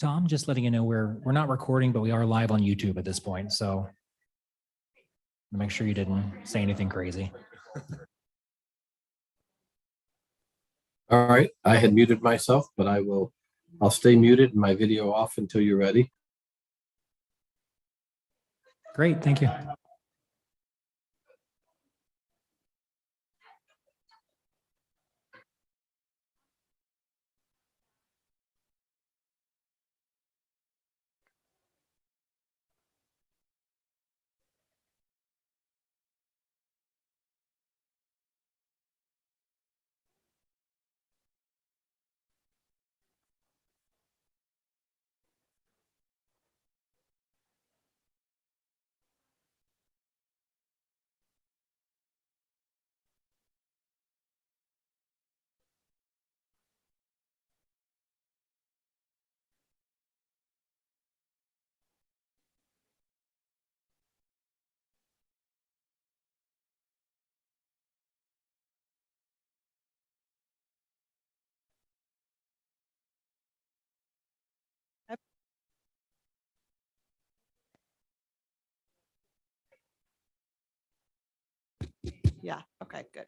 Tom, just letting you know we're not recording, but we are live on YouTube at this point. So make sure you didn't say anything crazy. All right, I had muted myself, but I'll stay muted and my video off until you're ready. Great, thank you. Yeah, okay, good.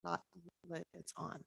Not lit, it's on.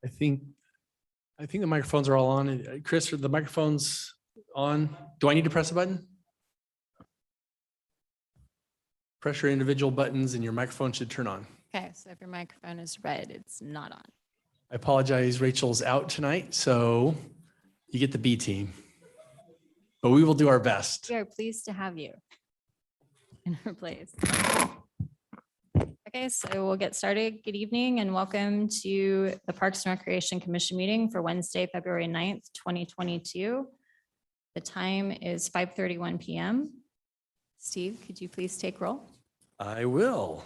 I think the microphones are all on. Chris, are the microphones on? Do I need to press a button? Press your individual buttons and your microphone should turn on. Okay, so if your microphone is red, it's not on. I apologize, Rachel's out tonight, so you get the B team. But we will do our best. We are pleased to have you in our place. Okay, so we'll get started. Good evening and welcome to the Parks and Recreation Commission meeting for Wednesday, February 9th, 2022. The time is 5:31 p.m. Steve, could you please take roll? I will.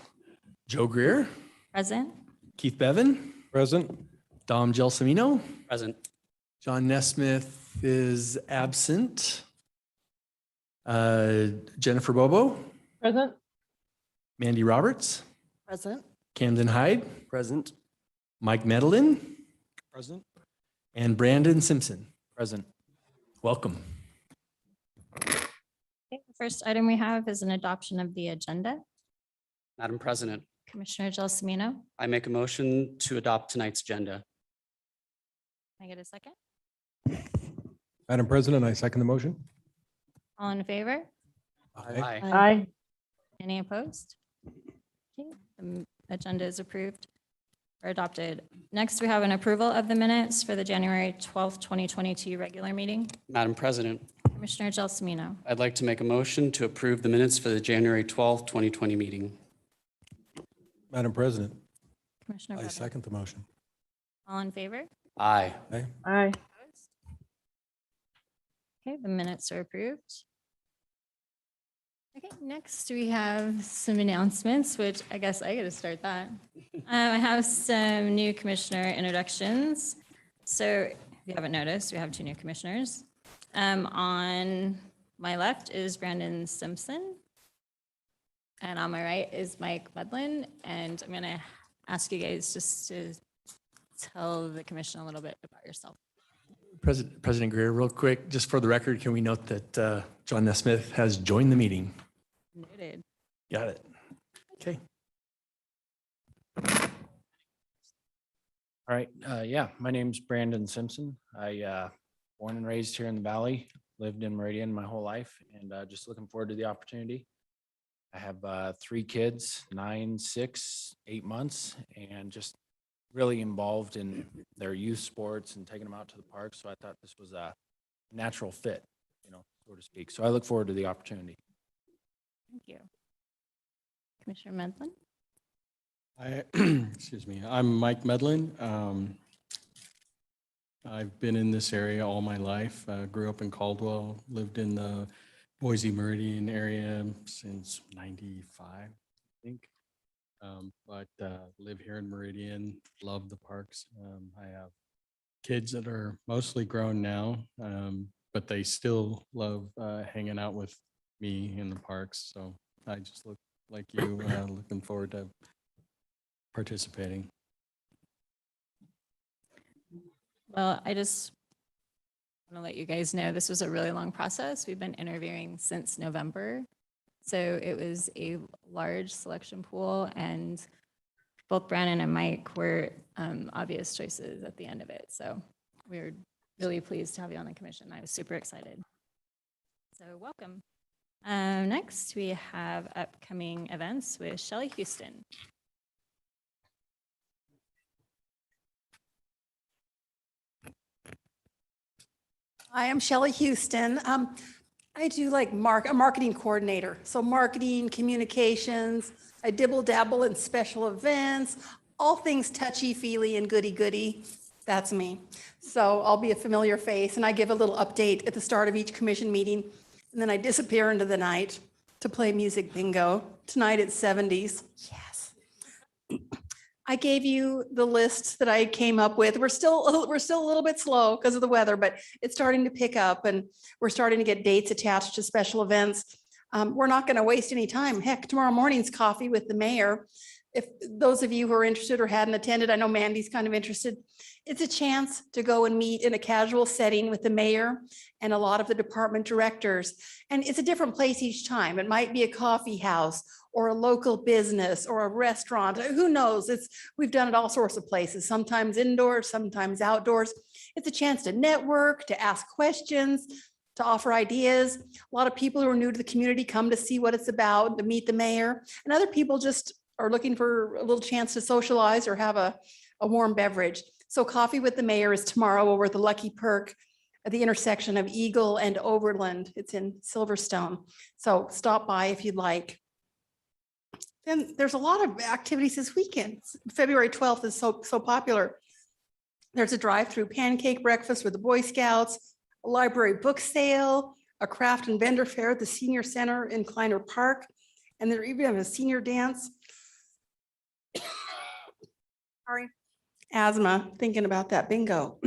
Joe Greer, Present. Keith Bevan, Present. Dom Gelsomino, Present. John Nesmith is absent. Jennifer Bobo, Present. Mandy Roberts, Present. Camden Hyde, Present. Mike Medellin, Present. and Brandon Simpson. Present. Welcome. Okay, the first item we have is an adoption of the agenda. Madam President, Commissioner Gelsomino, I make a motion to adopt tonight's agenda. can I get a second? Madam President, I second the motion. All in favor? Aye. Aye. Any opposed? Okay, the agenda is approved or adopted. Next, we have an approval of the minutes for the January 12th, 2022 regular meeting. Madam President, Commissioner Gelsomino, I'd like to make a motion to approve the minutes for the January 12th, 2020 meeting. Madam President, Commissioner I Bevan. second the motion. All in favor? Aye. Aye. Aye. Opposed? Okay, the minutes are approved. Okay, next we have some announcements, which I guess I get to start that. I have some new commissioner introductions. So if you haven't noticed, we have two new commissioners. On my left is Brandon Simpson. And on my right is Mike Medellin. And I'm gonna ask you guys just to tell the commission a little bit about yourself. President Greer, real quick, just for the record, can we note that John Nesmith has joined the meeting? Noted. Got it. Okay. All right. Yeah, my name's Brandon Simpson. I born and raised here in the Valley, lived in Meridian my whole life, and just looking forward to the opportunity. I have 3 kids, 9, 6, 8 months, and just really involved in their youth sports and taking them out to the park. So I thought this was a natural fit, so to speak. So I look forward to the opportunity. Thank you. Commissioner Medellin. Excuse me, I'm Mike Medellin. I've been in this area all my life. Grew up in Caldwell, lived in the Boise Meridian area since 95, I think. But live here in Meridian, love the parks. I have kids that are mostly grown now, but they still love hanging out with me in the parks. So I just look like you, looking forward to participating. Well, I just want to let you guys know this was a really long process. We've been interviewing since November. So it was a large selection pool and both Brandon and Mike were obvious choices at the end of it. So we were really pleased to have you on the commission. I was super excited. So welcome. Next, we have upcoming events with Shelley Houston. I am Shelley Houston. I do like a marketing coordinator. So marketing, communications, I dibble dabble in special events, all things touchy-feely and goody-goody. That's me. So I'll be a familiar face and I give a little update at the start of each commission meeting. And then I disappear into the night to play music bingo. Tonight it's 70s. Yes. I gave you the list that I came up with. We're still a little bit slow because of the weather, but it's starting to pick up and we're starting to get dates attached to special events. We're not going to waste any time. Heck, tomorrow morning's coffee with the mayor. If those of you who are interested or hadn't attended, I know Mandy's kind of interested. It's a chance to go and meet in a casual setting with the mayor and a lot of the department directors. And it's a different place each time. It might be a coffee house or a local business or a restaurant. Who knows? We've done it all sorts of places, sometimes indoors, sometimes outdoors. It's a chance to network, to ask questions, to offer ideas. A lot of people who are new to the community come to see what it's about, to meet the mayor, and other people just are looking for a little chance to socialize or have a warm beverage. So Coffee with the Mayor is tomorrow over at the Lucky Perk at the intersection of Eagle and Overland. It's in Silverstone. So stop by if you'd like. Then there's a lot of activities this weekend. February 12th is so popular. There's a drive-through pancake breakfast with the Boy Scouts, a library book sale, a craft and vendor fair at the Senior Center in Kleiner Park, and there even a senior dance. Sorry, asthma, thinking about that bingo.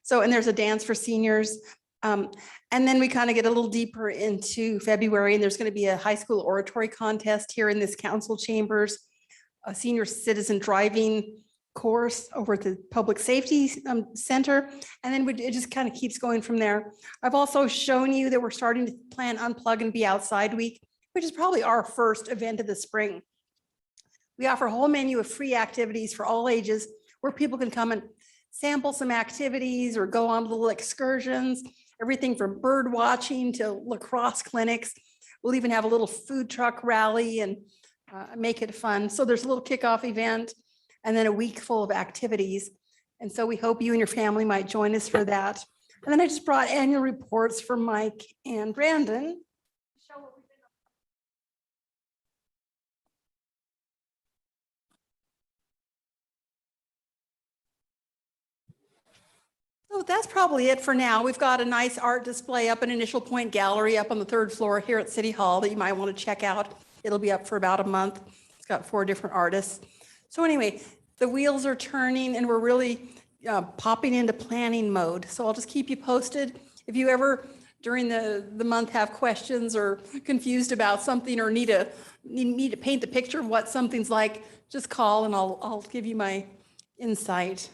So, and there's a dance for seniors. And then we kind of get a little deeper into February, and there's going to be a high school oratory contest here in this council chambers, a senior citizen driving course over at the Public Safety Center. And then it just kind of keeps going from there. I've also shown you that we're starting to plan Unplug and Be Outside Week, which is probably our first event of the spring. We offer a whole menu of free activities for all ages where people can come and sample some activities or go on little excursions, everything from bird watching to lacrosse clinics. We'll even have a little food truck rally and make it fun. So there's a little kickoff event and then a week full of activities. And so we hope you and your family might join us for that. And then I just brought annual reports for Mike and Brandon. So that's probably it for now. We've got a nice art display up, an Initial Point gallery up on the 3rd floor here at City Hall that you might want to check out. It'll be up for about a month. It's got 4 different artists. So anyway, the wheels are turning and we're really popping into planning mode. So I'll just keep you posted. If you ever during the month have questions or confused about something or need me to paint the picture of what something's like, just call and I'll give you my insight.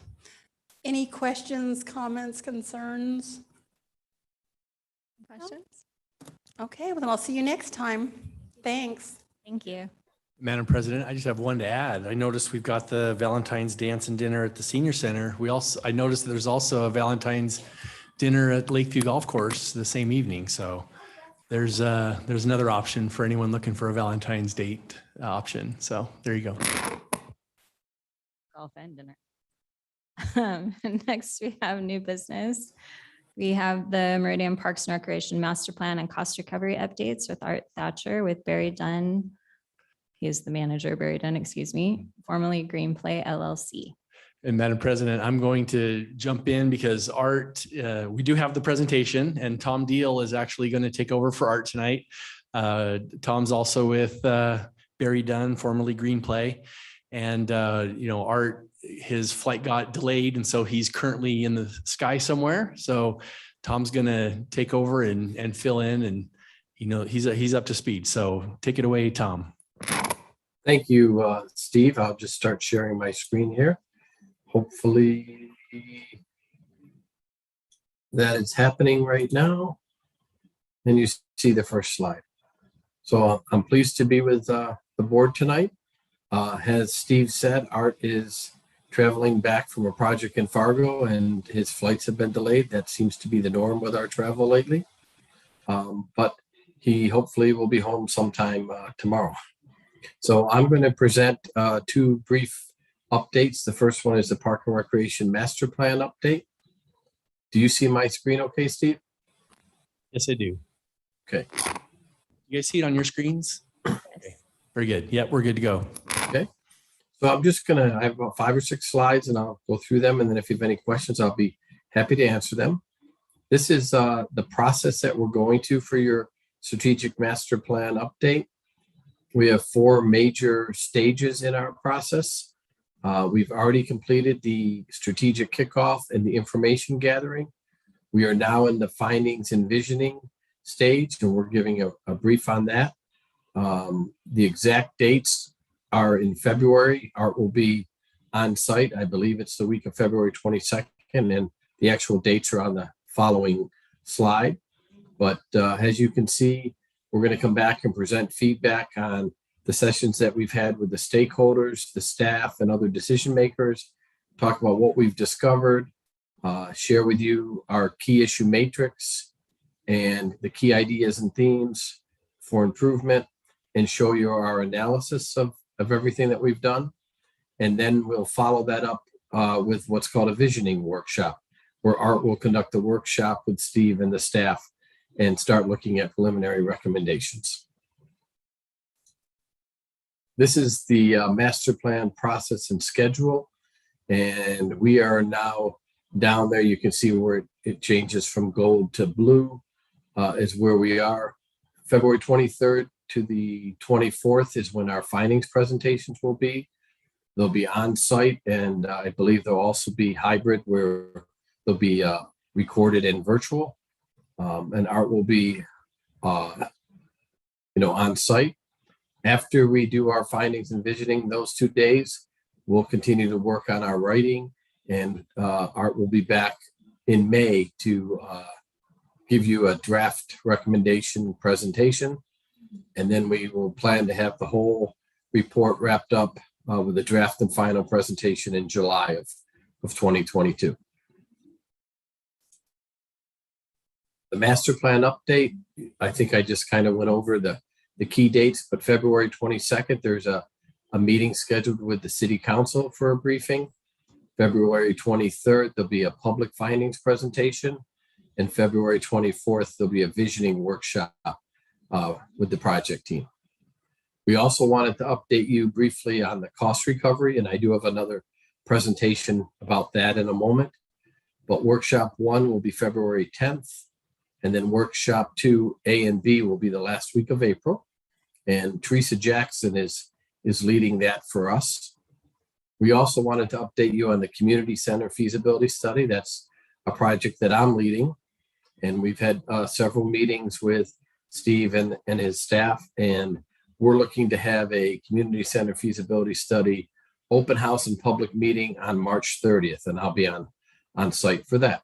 Any questions, comments, concerns? Questions? Okay, well then I'll see you next time. Thanks. Thank you. Madam President, I just have one to add. I noticed we've got the Valentine's dance and dinner at the senior center. I noticed there's also a Valentine's dinner at Lakeview Golf Course the same evening. So there's another option for anyone looking for a Valentine's date option. So there you go. Golf and dinner. Next, we have new business. We have the Meridian Parks and Recreation Master Plan and Cost Recovery updates with Art Thatcher with Barry Dunn. He is the manager, Barry Dunn, excuse me, formerly Greenplay LLC. And Madam President, I'm going to jump in because Art, we do have the presentation and Tom Deal is actually going to take over for Art tonight. Tom's also with Barry Dunn, formerly Greenplay. And, Art, his flight got delayed. And so he's currently in the sky somewhere. So Tom's going to take over and fill in and, he's up to speed. So take it away, Tom. Thank you, Steve. I'll just start sharing my screen here. Hopefully that is happening right now. And you see the first slide. So I'm pleased to be with the board tonight. As Steve said, Art is traveling back from a project in Fargo and his flights have been delayed. That seems to be the norm with our travel lately. But he hopefully will be home sometime tomorrow. So I'm going to present 2 brief updates. The first one is the Park and Recreation Master Plan update. Do you see my screen okay, Steve? Yes, I do. Okay. You guys see it on your screens? Okay. Very good. Yep, we're good to go. Okay. So I'm just going to, I have about 5 or 6 slides and I'll go through them. And then if you have any questions, I'll be happy to answer them. This is the process that we're going to for your strategic master plan update. We have 4 major stages in our process. We've already completed the strategic kickoff and the information gathering. We are now in the findings and visioning stage, and we're giving a brief on that. The exact dates are in February. Art will be on site. I believe it's the week of February 22nd, and the actual dates are on the following slide. But as you can see, we're going to come back and present feedback on the sessions that we've had with the stakeholders, the staff, and other decision makers, talk about what we've discovered, share with you our key issue matrix and the key ideas and themes for improvement, and show you our analysis of everything that we've done. And then we'll follow that up with what's called a visioning workshop, where Art will conduct a workshop with Steve and the staff and start looking at preliminary recommendations. This is the master plan process and schedule. And we are now down there. You can see where it changes from gold to blue is where we are. February 23rd to the 24th is when our findings presentations will be. They'll be on site, and I believe they'll also be hybrid, where they'll be recorded and virtual. And Art will be, on site. After we do our findings and visioning those 2 days, we'll continue to work on our writing, and Art will be back in May to give you a draft recommendation presentation. And then we will plan to have the whole report wrapped up with a draft and final presentation in July of 2022. The master plan update, I think I just kind of went over the key dates, but February 22nd, there's a meeting scheduled with the city council for a briefing. February 23rd, there'll be a public findings presentation. And February 24th, there'll be a visioning workshop with the project team. We also wanted to update you briefly on the cost recovery, and I do have another presentation about that in a moment. But workshop 1 will be February 10th, and then workshop 2, A and B, will be the last week of April. And Teresa Jackson is leading that for us. We also wanted to update you on the community center feasibility study. That's a project that I'm leading. And we've had several meetings with Steve and his staff, and we're looking to have a community center feasibility study open house and public meeting on March 30th, and I'll be on site for that.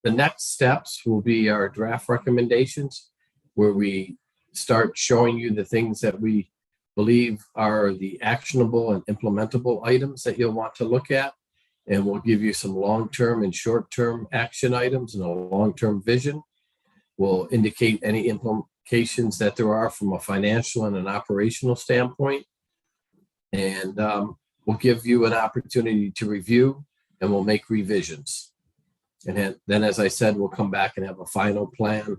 The next steps will be our draft recommendations, where we start showing you the things that we believe are the actionable and implementable items that you'll want to look at. And we'll give you some long-term and short-term action items and a long-term vision. We'll indicate any implications that there are from a financial and an operational standpoint. And we'll give you an opportunity to review, and we'll make revisions. And then, as I said, we'll come back and have a final plan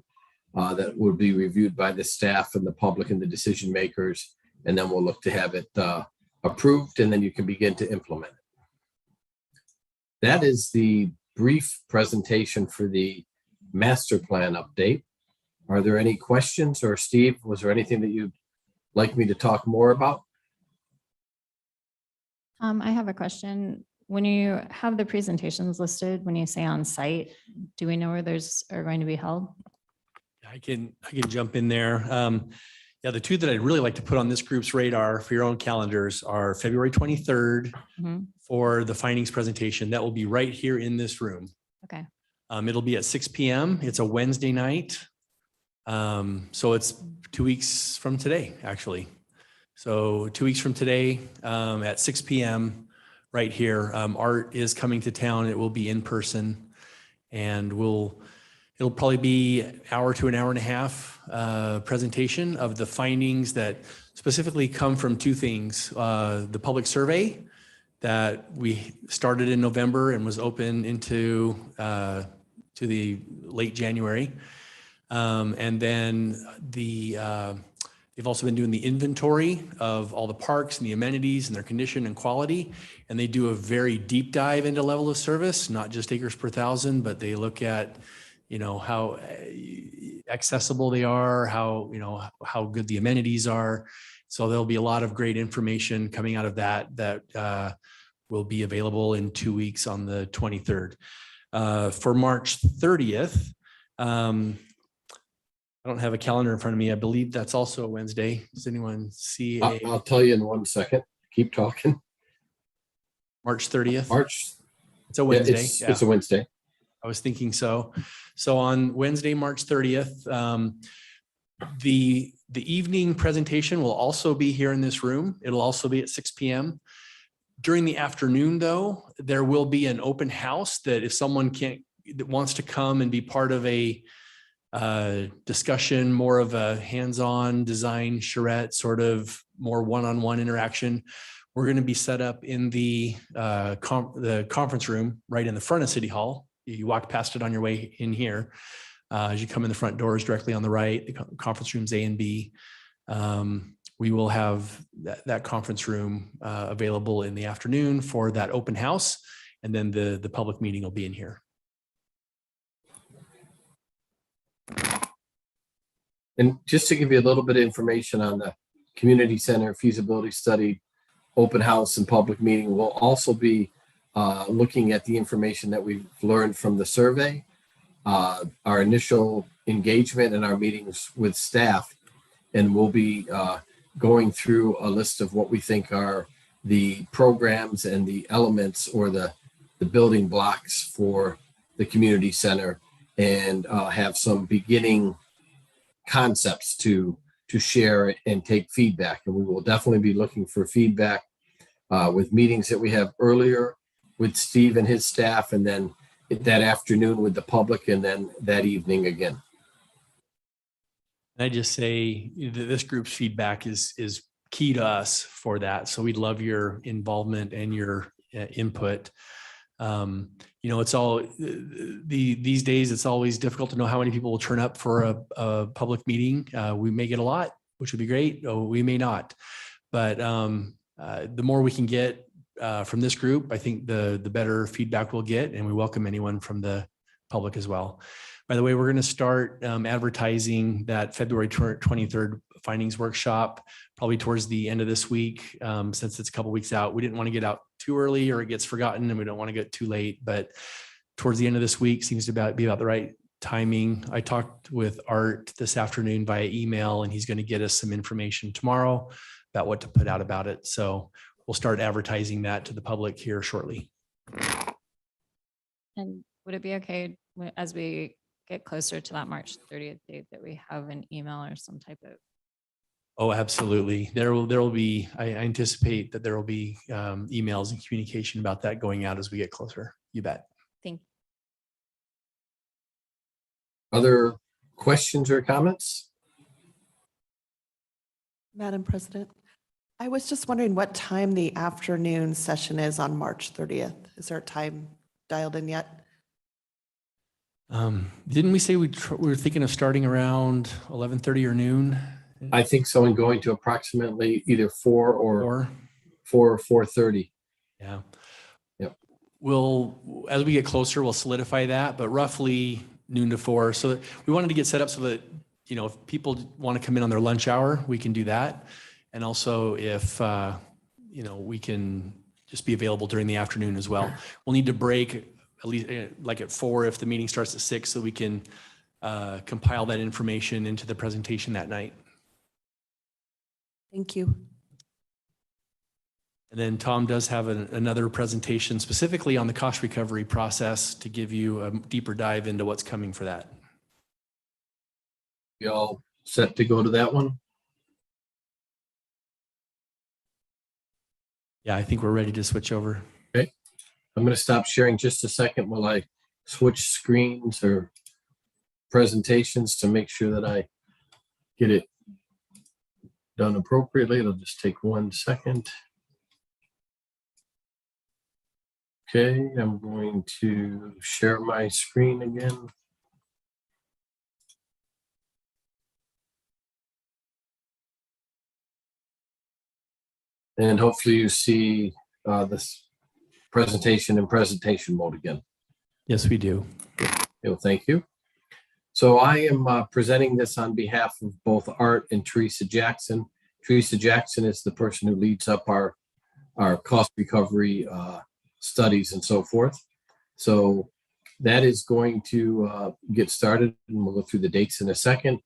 that will be reviewed by the staff and the public and the decision makers. And then we'll look to have it approved, and then you can begin to implement it. That is the brief presentation for the master plan update. Are there any questions? Or Steve, was there anything that you'd like me to talk more about? I have a question. When you have the presentations listed, when you say on site, do we know where those are going to be held? I can jump in there. Yeah, the 2 that I'd really like to put on this group's radar for your own calendars are February 23rd for the findings presentation. That will be right here in this room. Okay. It'll be at 6 p.m. It's a Wednesday night. So it's 2 weeks from today, actually. So 2 weeks from today at 6 p.m. right here. Art is coming to town. It will be in person, and it'll probably be an hour to an hour and a half presentation of the findings that specifically come from 2 things. The public survey that we started in November and was open into to the late January. And then they've also been doing the inventory of all the parks and the amenities and their condition and quality. And they do a very deep dive into level of service, not just acres per thousand, but they look at how accessible they are, how good the amenities are. So there'll be a lot of great information coming out of that will be available in 2 weeks on the 23rd. For March 30th, I don't have a calendar in front of me. I believe that's also a Wednesday. Does anyone see I'll tell you in 1 second. Keep talking. March 30th? March. It's a Wednesday. It's a Wednesday. I was thinking so. So on Wednesday, March 30th, The evening presentation will also be here in this room. It'll also be at 6 p.m. During the afternoon, though, there will be an open house that if someone that wants to come and be part of a discussion, more of a hands-on design charrette, sort of more one-on-one interaction, we're going to be set up in the conference room right in the front of City Hall. You walk past it on your way in here. As you come in the front doors directly on the right, the conference rooms A and B. We will have that conference room available in the afternoon for that open house. And then the public meeting will be in here. And just to give you a little bit of information on the community center feasibility study, open house and public meeting, we'll also be looking at the information that we've learned from the survey, our initial engagement and our meetings with staff. And we'll be going through a list of what we think are the programs and the elements or the building blocks for the community center, and have some beginning concepts to share and take feedback. And we will definitely be looking for feedback with meetings that we have earlier with Steve and his staff, and then that afternoon with the public, and then that evening again. I just say that this group's feedback is key to us for that. So we'd love your involvement and your input. It's all these days, it's always difficult to know how many people will turn up for a public meeting. We may get a lot, which would be great. Or we may not, but the more we can get from this group, I think the better feedback we'll get, and we welcome anyone from the public as well. By the way, we're going to start advertising that February 23rd findings workshop probably towards the end of this week. Since it's a couple weeks out, we didn't want to get out too early or it gets forgotten, and we don't want to get too late, but towards the end of this week seems to be about the right timing. I talked with Art this afternoon via email, and he's going to get us some information tomorrow about what to put out about it. So we'll start advertising that to the public here shortly. And would it be okay as we get closer to that March 30th date that we have an email or some type of? Oh, absolutely. There will be, I anticipate that there will be emails and communication about that going out as we get closer. You bet. Thank you. Other questions or comments? Madam President, I was just wondering what time the afternoon session is on March 30th. Is there a time dialed in yet? Didn't we say we were thinking of starting around 11:30 or noon? I think so, and going to approximately either 4 or 4:30. Yeah. Yep. We'll, as we get closer, we'll solidify that, but roughly noon to 4. So we wanted to get set up so that, if people want to come in on their lunch hour, we can do that. And also if, we can just be available during the afternoon as well. We'll need to break at least like at 4 if the meeting starts at 6, so we can compile that information into the presentation that night. Thank you. And then Tom does have another presentation specifically on the cost recovery process to give you a deeper dive into what's coming for that. You all set to go to that one? Yeah, I think we're ready to switch over. Okay. I'm going to stop sharing just a second while I switch screens or presentations to make sure that I get it done appropriately. It'll just take 1 second. Okay, I'm going to share my screen again. And hopefully you see this presentation in presentation mode again. Yes, we do. Well, thank you. So I am presenting this on behalf of both Art and Teresa Jackson. Teresa Jackson is the person who leads up our cost recovery studies and so forth. So that is going to get started, and we'll go through the dates in a second.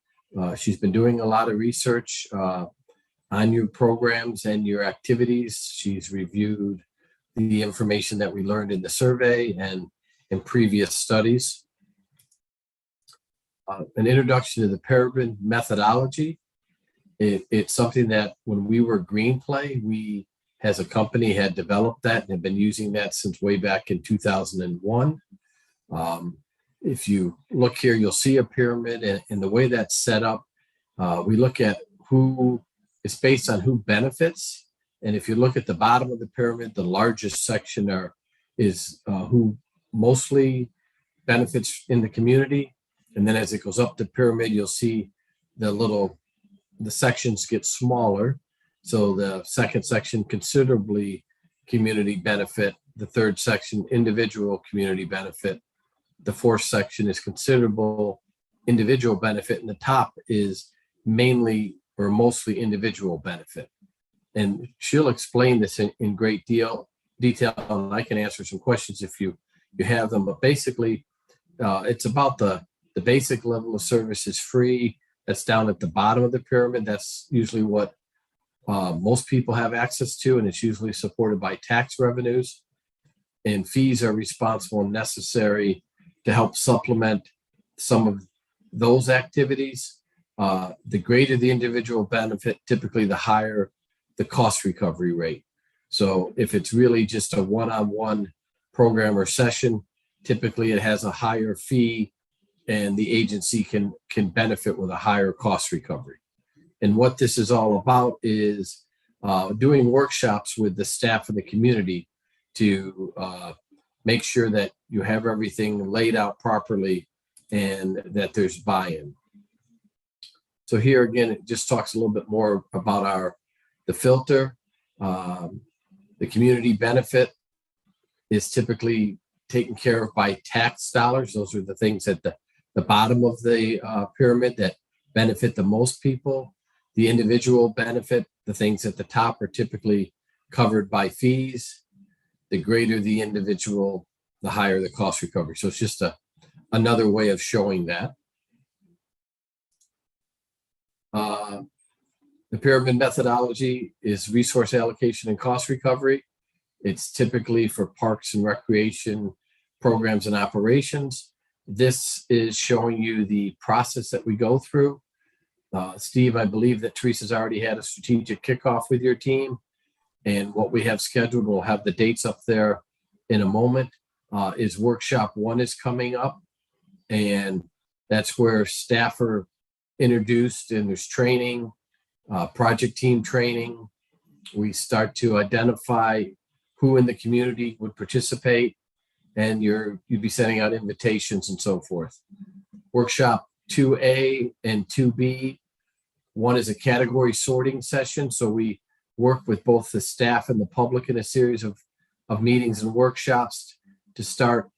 She's been doing a lot of research on your programs and your activities. She's reviewed the information that we learned in the survey and in previous studies. an introduction to the pyramid methodology. It's something that when we were Greenplay, we as a company had developed that and have been using that since way back in 2001. If you look here, you'll see a pyramid, and the way that's set up, we look at who it's based on who benefits. And if you look at the bottom of the pyramid, the largest section is who mostly benefits in the community. And then as it goes up the pyramid, you'll see the sections get smaller. So the second section, considerably community benefit. The third section, individual community benefit. The fourth section is considerable individual benefit. And the top is mainly or mostly individual benefit. And she'll explain this in great detail, and I can answer some questions if you have them. But basically, it's about the basic level of service is free. That's down at the bottom of the pyramid. That's usually what most people have access to, and it's usually supported by tax revenues. And fees are responsible and necessary to help supplement some of those activities. The greater the individual benefit, typically the higher the cost recovery rate. So if it's really just a one-on-one program or session, typically it has a higher fee and the agency can benefit with a higher cost recovery. And what this is all about is doing workshops with the staff and the community to make sure that you have everything laid out properly and that there's buy-in. So here again, it just talks a little bit more about the filter. The community benefit is typically taken care of by tax dollars. Those are the things at the bottom of the pyramid that benefit the most people. The individual benefit, the things at the top, are typically covered by fees. The greater the individual, the higher the cost recovery. So it's just another way of showing that. The pyramid methodology is resource allocation and cost recovery. It's typically for parks and recreation programs and operations. This is showing you the process that we go through. Steve, I believe that Teresa's already had a strategic kickoff with your team. And what we have scheduled, we'll have the dates up there in a moment, is workshop 1 is coming up. And that's where staff are introduced and there's training, project team training. We start to identify who in the community would participate, and you'd be sending out invitations and so forth. Workshop 2A and 2B, one is a category sorting session. So we work with both the staff and the public in a series of meetings and workshops to start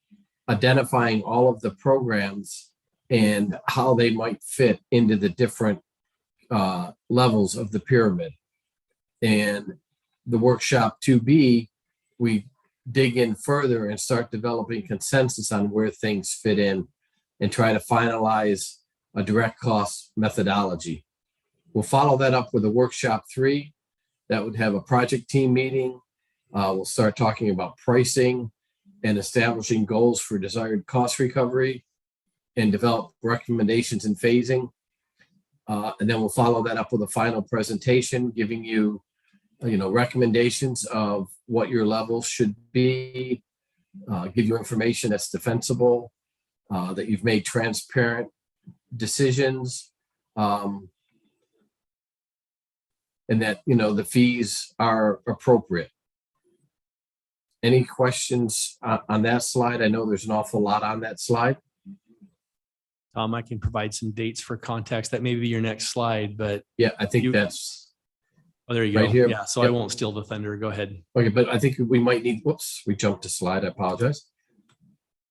identifying all of the programs and how they might fit into the different levels of the pyramid. And the workshop 2B, we dig in further and start developing consensus on where things fit in and try to finalize a direct cost methodology. We'll follow that up with a workshop 3 that would have a project team meeting. We'll start talking about pricing and establishing goals for desired cost recovery and develop recommendations and phasing. And then we'll follow that up with a final presentation, giving you, recommendations of what your levels should be, give you information that's defensible, that you've made transparent decisions, and that, the fees are appropriate. Any questions on that slide? I know there's an awful lot on that slide. Tom, I can provide some dates for context. That may be your next slide, but Yeah, I think that's oh, there you right go. here. Yeah, so I Yep. won't steal the thunder. Go ahead. Okay, but I think we might need, whoops, we jumped a slide. I apologize.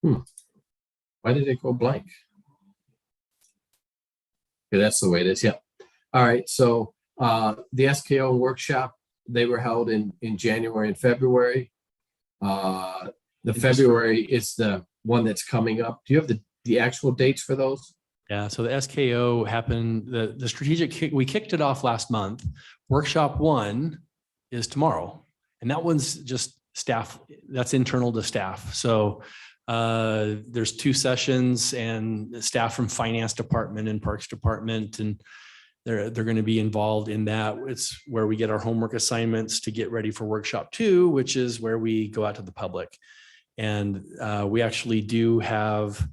Why did it go blank? Okay, that's the way it is. Yeah. All right. So the SKO workshop, they were held in January and February. The February is the one that's coming up. Do you have the actual dates for those? Yeah, so the SKO happened, the strategic kick, we kicked it off last month. Workshop 1 is tomorrow. And that one's just staff, that's internal to staff. So There's 2 sessions and staff from finance department and parks department, and they're going to be involved in that. It's where we get our homework assignments to get ready for workshop 2, which is where we go out to the public. And we actually do have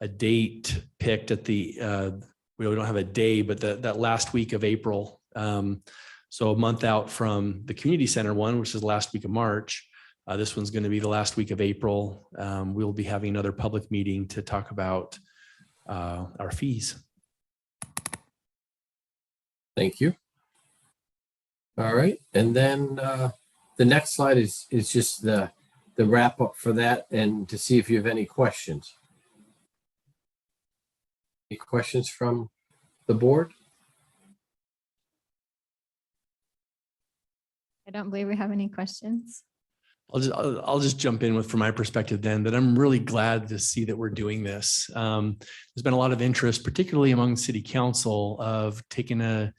a date picked at the, we don't have a day, but that last week of April. So a month out from the community center one, which is last week of March. This one's going to be the last week of April. We'll be having another public meeting to talk about our fees. Thank you. All right, and then the next slide is just the wrap up for that, and to see if you have any questions. Any questions from the board? I don't believe we have any questions. I'll just jump in with, from my perspective then, that I'm really glad to see that we're doing this. There's been a lot of interest, particularly among city council, of taking a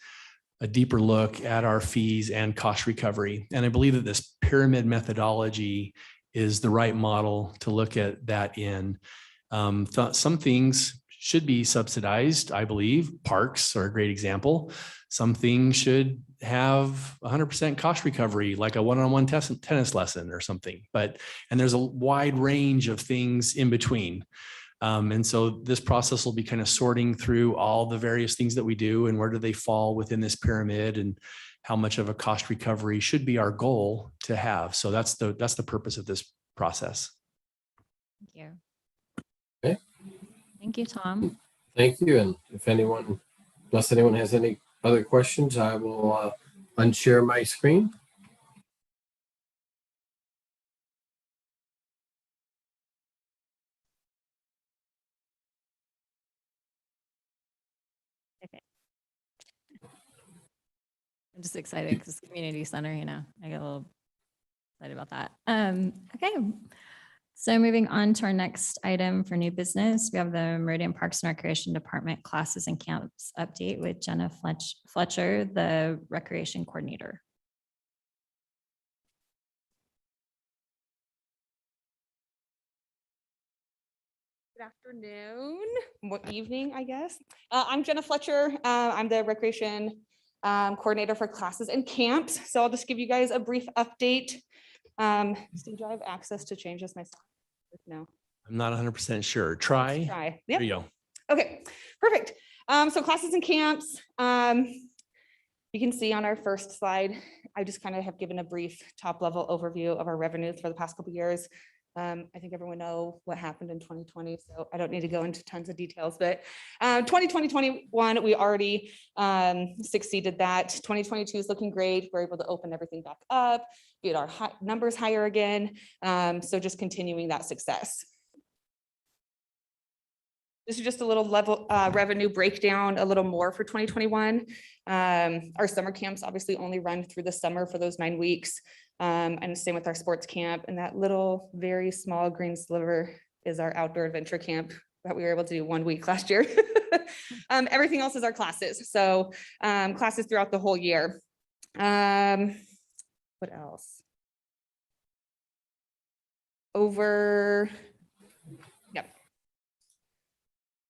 deeper look at our fees and cost recovery. And I believe that this pyramid methodology is the right model to look at that in. Some things should be subsidized, I believe. Parks are a great example. Some things should have 100% cost recovery, like a one-on-one tennis lesson or something. And there's a wide range of things in between. And so this process will be kind of sorting through all the various things that we do and where do they fall within this pyramid and how much of a cost recovery should be our goal to have. So that's the purpose of this process. Thank you. Okay. Thank you, Tom. Thank you. And unless anyone has any other questions, I will unshare my screen. Okay. I'm just excited because community center, I get a little excited about that. Okay. So moving on to our next item for new business, we have the Meridian Parks and Recreation Department classes and camps update with Jenna Fletcher, the recreation coordinator. Good afternoon, evening, I guess. I'm Jenna Fletcher. I'm the recreation coordinator for classes and camps. So I'll just give you guys a brief update. Steve, do I have access to change this myself? No. I'm not 100% sure. Try. Yep. There you go. Okay, perfect. So classes and camps. You can see on our first slide, I just kind of have given a brief top level overview of our revenues for the past couple of years. I think everyone know what happened in 2020, so I don't need to go into tons of details, but 2021, we already succeeded that. 2022 is looking great. We're able to open everything back up, get our numbers higher again. So just continuing that success. This is just a little level revenue breakdown, a little more for 2021. Our summer camps obviously only run through the summer for those 9 weeks. And same with our sports camp. And that little, very small green sliver is our outdoor adventure camp that we were able to do 1 week last year. Everything else is our classes. So classes throughout the whole year. What else?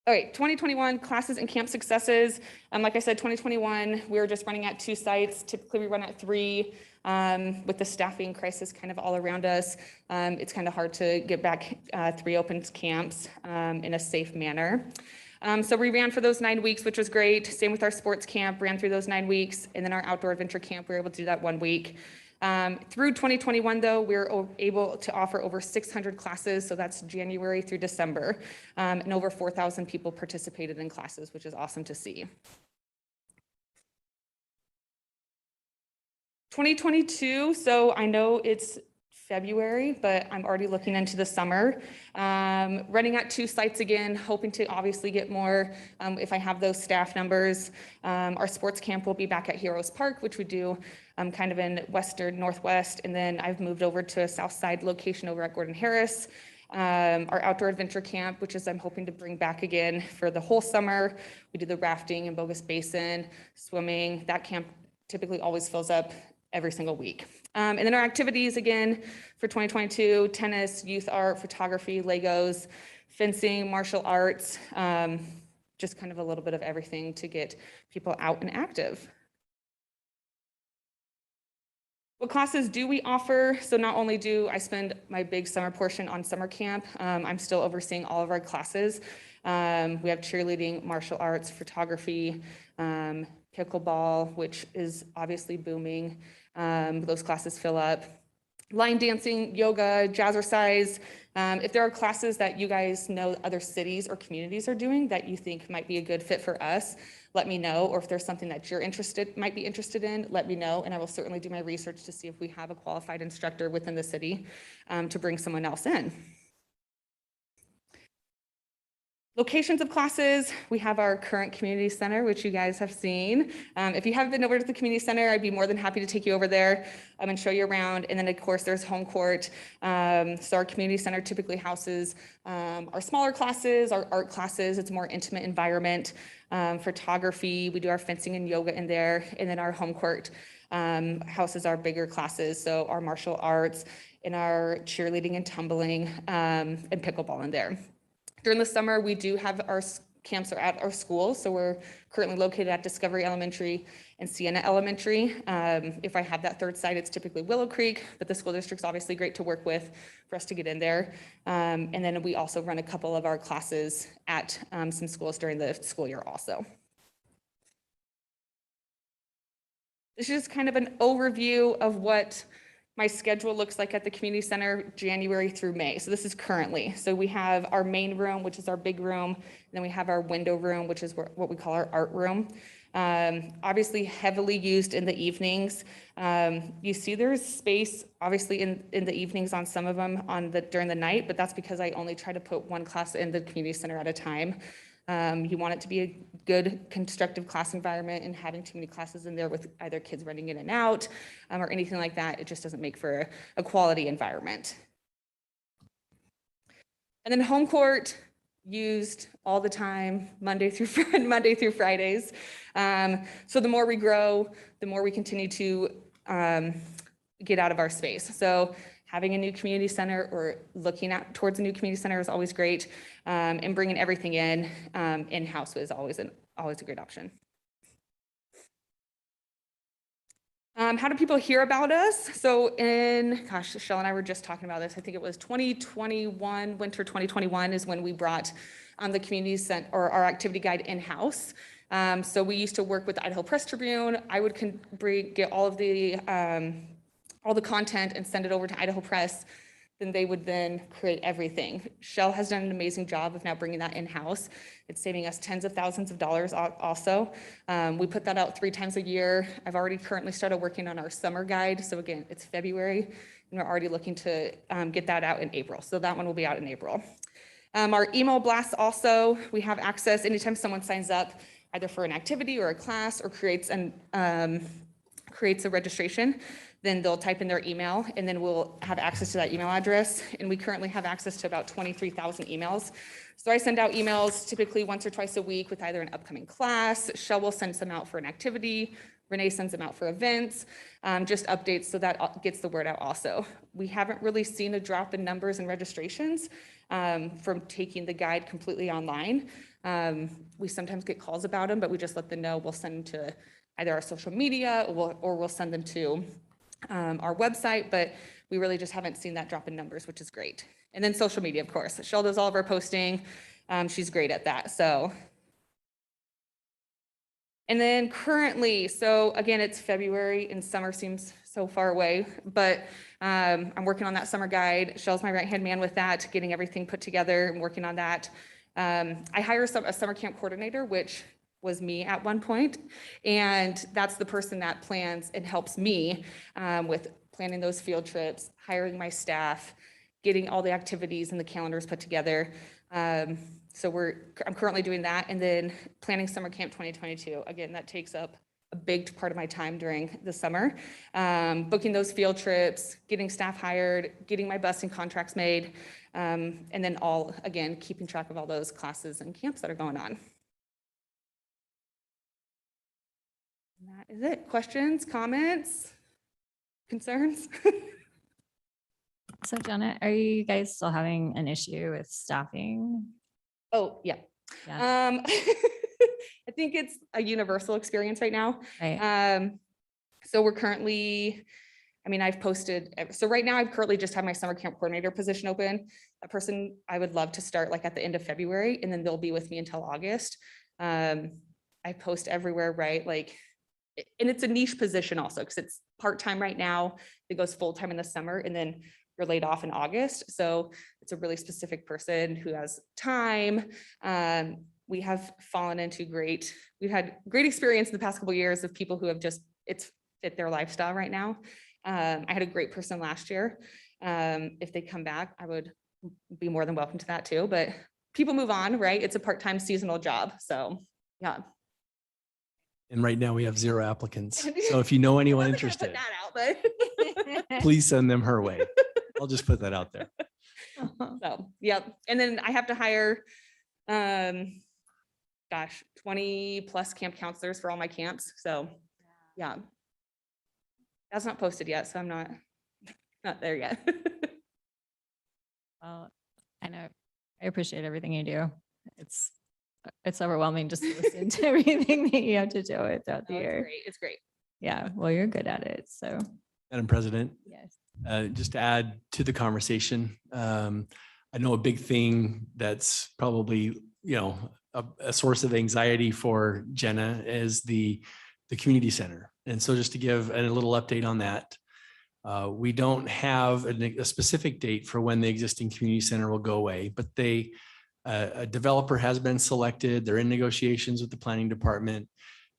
All right, 2021 classes and camp successes. Like I said, 2021, we were just running at 2 sites. Typically we run at 3. With the staffing crisis kind of all around us, it's kind of hard to get back 3 open camps in a safe manner. So we ran for those 9 weeks, which was great. Same with our sports camp, ran through those 9 weeks. And then our outdoor adventure camp, we were able to do that 1 week. Through 2021, though, we were able to offer over 600 classes. So that's January through December. And over 4,000 people participated in classes, which is awesome to see. 2022, so I know it's February, but I'm already looking into the summer. Running at 2 sites again, hoping to obviously get more if I have those staff numbers. Our sports camp will be back at Heroes Park, which we do kind of in western northwest, and then I've moved over to a south side location over at Gordon Harris. Our outdoor adventure camp, which is I'm hoping to bring back again for the whole summer. We do the rafting in Bogus Basin, swimming. That camp typically always fills up every single week. And then our activities again for 2022, tennis, youth art, photography, Legos, fencing, martial arts, just kind of a little bit of everything to get people out and active. What classes do we offer? So not only do I spend my big summer portion on summer camp, I'm still overseeing all of our classes. We have cheerleading, martial arts, photography, pickleball, which is obviously booming. Those classes fill up. Line dancing, yoga, jazzercise. If there are classes that you guys know other cities or communities are doing that you think might be a good fit for us, let me know. Or if there's something that you're might be interested in, let me know. And I will certainly do my research to see if we have a qualified instructor within the city to bring someone else in. Locations of classes, we have our current community center, which you guys have seen. If you haven't been over to the community center, I'd be more than happy to take you over there and show you around. And then of course there's home court. So our community center typically houses our smaller classes, our art classes. It's a more intimate environment. Photography, we do our fencing and yoga in there. And then our home court houses our bigger classes. So our martial arts and our cheerleading and tumbling and pickleball in there. During the summer, we do have our camps are at our schools. So we're currently located at Discovery Elementary and Sienna Elementary. If I have that third site, it's typically Willow Creek, but the school district's obviously great to work with for us to get in there. And then we also run a couple of our classes at some schools during the school year also. This is just kind of an overview of what my schedule looks like at the community center January through May. So this is currently. So we have our main room, which is our big room. And then we have our window room, which is what we call our art room. Obviously heavily used in the evenings. You see there's space obviously in the evenings on some of them during the night, but that's because I only try to put one class in the community center at a time. You want it to be a good, constructive class environment, and having too many classes in there with either kids running in and out or anything like that, it just doesn't make for a quality environment. And then home court, used all the time, Monday through Fridays. So the more we grow, the more we continue to get out of our space. So having a new community center or looking towards a new community center is always great, and bringing everything in-house is always a great option. How do people hear about us? So Shell and I were just talking about this. I think it was 2021, winter 2021 is when we brought the community center or our activity guide in-house. So we used to work with the Idaho Press Tribune. I would get all the content and send it over to Idaho Press. Then they would then create everything. Shell has done an amazing job of now bringing that in-house. It's saving us tens of thousands of dollars also. We put that out 3 times a year. I've already currently started working on our summer guide. So again, it's February, and we're already looking to get that out in April. So that one will be out in April. Our email blasts also, we have access anytime someone signs up, either for an activity or a class or creates a registration. Then they'll type in their email, and then we'll have access to that email address. And we currently have access to about 23,000 emails. So I send out emails typically once or twice a week with either an upcoming class. Shell will send some out for an activity. Renee sends them out for events, just updates, so that gets the word out also. We haven't really seen a drop in numbers and registrations from taking the guide completely online. We sometimes get calls about them, but we just let them know. We'll send them to either our social media or we'll send them to our website, but we really just haven't seen that drop in numbers, which is great. And then social media, of course. Shell does all of our posting. She's great at that. So, and then currently, so again, it's February and summer seems so far away, but I'm working on that summer guide. Shell's my right-hand man with that, getting everything put together and working on that. I hire a summer camp coordinator, which was me at one point. And that's the person that plans and helps me with planning those field trips, hiring my staff, getting all the activities and the calendars put together. So I'm currently doing that. And then planning summer camp 2022. Again, that takes up a big part of my time during the summer. Booking those field trips, getting staff hired, getting my busing contracts made, and then again, keeping track of all those classes and camps that are going on. And that is it. Questions, comments? concerns. So Jenna, are you guys still having an issue with staffing? Oh, yeah. Yeah. I think it's a universal experience right now. Right. So we're currently, I mean, I've posted, so right now I've currently just had my summer camp coordinator position open. A person I would love to start like at the end of February, and then they'll be with me until August. I post everywhere, right? Like, and it's a niche position also because it's part-time right now. It goes full-time in the summer, and then you're laid off in August. So it's a really specific person who has time. We have fallen into we've had great experience in the past couple of years of people who have just, it's fit their lifestyle right now. I had a great person last year. If they come back, I would be more than welcome to that too, but people move on, right? It's a part-time seasonal job. So yeah. And right now we have 0 applicants. So if you know anyone interested, Put that out, but please send them her way. I'll just put that out there. so, yep. And then I have to hire, 20 plus camp counselors for all my camps. So yeah, that's not posted yet. So I'm not there yet. Well, I know, I appreciate everything you do. It's overwhelming just to listen to everything that you have to do it throughout the year. It's great. Yeah, well, you're good at it, so Madam President, yes. just to add to the conversation, I know a big thing that's probably, a source of anxiety for Jenna is the community center. And so just to give a little update on that, we don't have a specific date for when the existing community center will go away, but a developer has been selected. They're in negotiations with the planning department.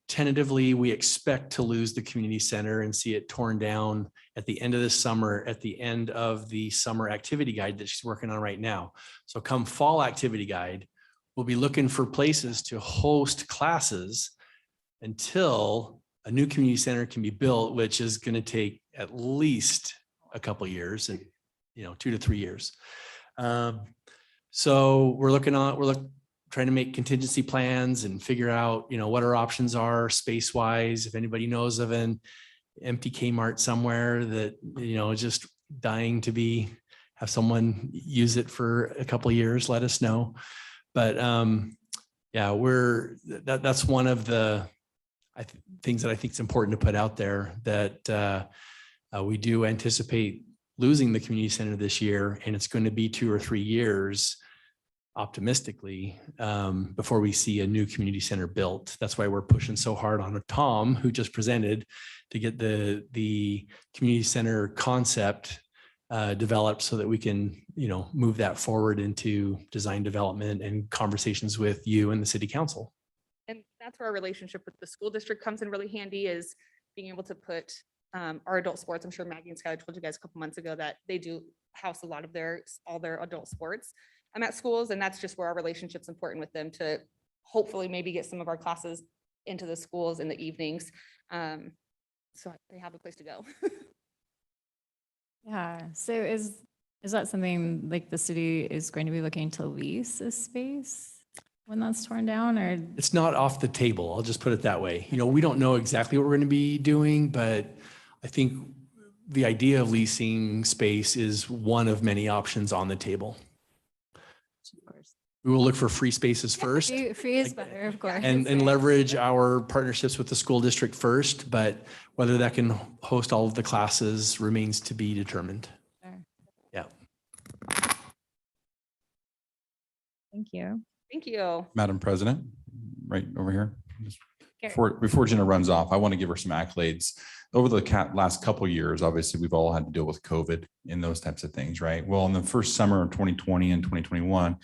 Tentatively, we expect to lose the community center and see it torn down at the end of the summer, at the end of the summer activity guide that she's working on right now. So come fall activity guide, we'll be looking for places to host classes until a new community center can be built, which is going to take at least a couple of years and 2 to 3 years. So we're trying to make contingency plans and figure out, what our options are space wise. If anybody knows of an empty Kmart somewhere that, is just dying to have someone use it for a couple of years, let us know. But yeah, that's one of the things that I think is important to put out there, that we do anticipate losing the community center this year, and it's going to be 2 or 3 years optimistically before we see a new community center built. That's why we're pushing so hard on Tom, who just presented, to get the community center concept developed so that we can, move that forward into design development and conversations with you and the city council. And that's where our relationship with the school district comes in really handy, is being able to put our adult sports. I'm sure Maggie and Skylar told you guys a couple months ago that they do house a lot of all their adult sports at schools. And that's just where our relationship's important with them, to hopefully maybe get some of our classes into the schools in the evenings. So they have a place to go. Yeah, so is that something like the city is going to be looking to lease a space when that's torn down, or? It's not off the table. I'll just put it that way. We don't know exactly what we're going to be doing, but I think the idea of leasing space is one of many options on the table. Of course. We will look for free spaces first. Free is better, of course. And leverage our partnerships with the school district first, but whether that can host all of the classes remains to be determined. Sure. Yeah. Thank you. Thank you. Madam President, right over here. Garrett. Before Jenna runs off, I want to give her some accolades. Over the last couple of years, obviously, we've all had to deal with COVID and those types of things, right? Well, in the first summer of 2020 and 2021,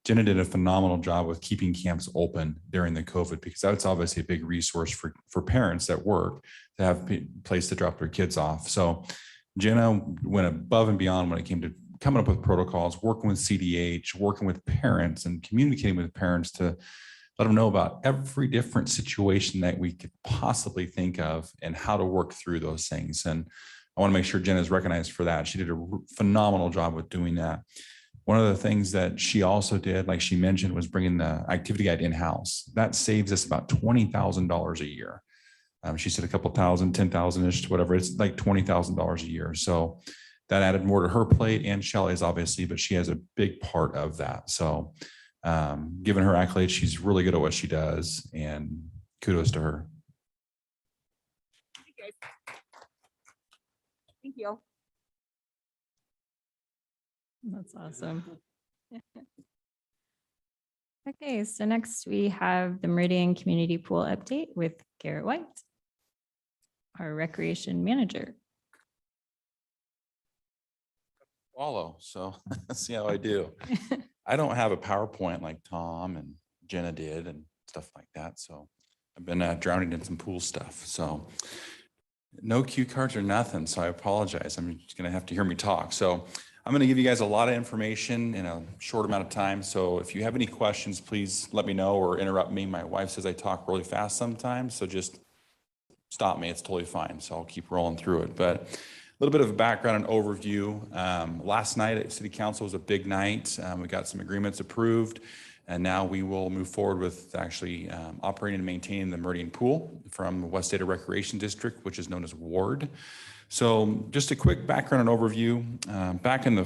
Jenna did a phenomenal job with keeping camps open during the COVID, because that's obviously a big resource for parents that work to have a place to drop their kids off. So Jenna went above and beyond when it came to coming up with protocols, working with CDH, working with parents and communicating with parents to let them know about every different situation that we could possibly think of and how to work through those things. And I want to make sure Jenna is recognized for that. She did a phenomenal job with doing that. One of the things that she also did, like she mentioned, was bringing the activity guide in-house. That saves us about $20,000 a year. She said a couple thousand, 10,000-ish, whatever. It's like $20,000 a year. So that added more to her plate and Shelley's obviously, but she has a big part of that. So given her accolades, she's really good at what she does, and kudos to her. Thank you. That's awesome. Okay, so next we have the Meridian Community Pool update with Garrett White, our recreation manager. Follow, so let's see how I do. I don't have a PowerPoint like Tom and Jenna did and stuff like that. So I've been drowning in some pool stuff. So no cue cards or nothing. So I apologize. I'm just going to have to hear me talk. So I'm going to give you guys a lot of information in a short amount of time. So if you have any questions, please let me know or interrupt me. My wife says I talk really fast sometimes. So just stop me. It's totally fine. So I'll keep rolling through it. But a little bit of a background and overview. Last night at City Council was a big night. We got some agreements approved, and now we will move forward with actually operating and maintaining the Meridian pool from West Ada Recreation District, which is known as Ward. So just a quick background and overview. Back in the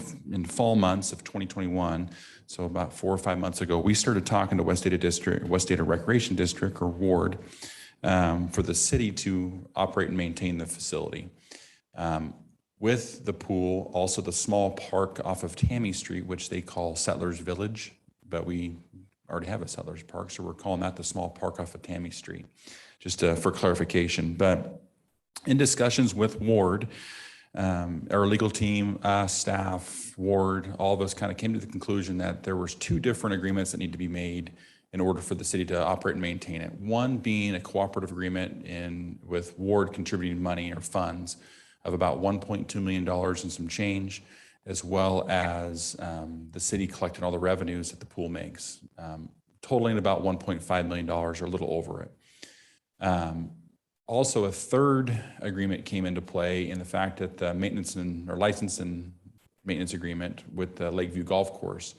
fall months of 2021, so about 4 or 5 months ago, we started talking to West Ada Recreation District, or Ward, for the city to operate and maintain the facility. With the pool, also the small park off of Tammy Street, which they call Settlers Village, but we already have a Settlers Park, so we're calling that the small park off of Tammy Street, just for clarification. But in discussions with Ward, our legal team, staff, Ward, all of us kind of came to the conclusion that there was 2 different agreements that need to be made in order for the city to operate and maintain it. One being a cooperative agreement with Ward contributing money or funds of about $1.2 million and some change, as well as the city collecting all the revenues that the pool makes, totaling about $1.5 million or a little over it. Also, a third agreement came into play in the fact that the license and maintenance agreement with the Lakeview Golf Course.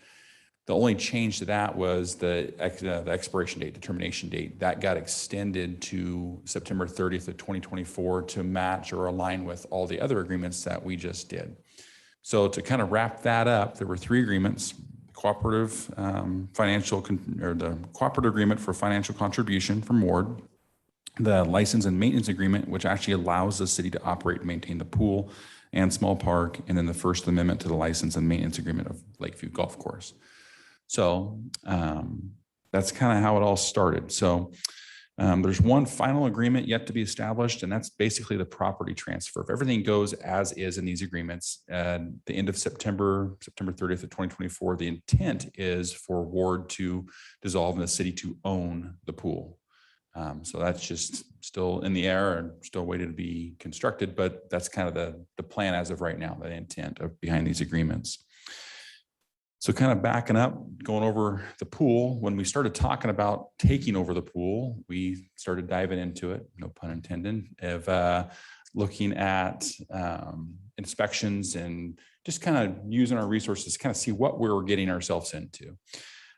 The only change to that was the expiration date, the termination date. That got extended to September 30th of 2024 to match or align with all the other agreements that we just did. So to kind of wrap that up, there were 3 agreements: cooperative the cooperative agreement for financial contribution from Ward, the license and maintenance agreement, which actually allows the city to operate and maintain the pool and small park, and then the First Amendment to the license and maintenance agreement of Lakeview Golf Course. So that's kind of how it all started. So there's one final agreement yet to be established, and that's basically the property transfer. If everything goes as is in these agreements, at the end of September 30th of 2024, the intent is for Ward to dissolve and the city to own the pool. So that's just still in the air and still waiting to be constructed, but that's kind of the plan as of right now, the intent behind these agreements. So kind of backing up, going over the pool, when we started talking about taking over the pool, we started diving into it, no pun intended, of looking at inspections and just kind of using our resources to kind of see what we were getting ourselves into.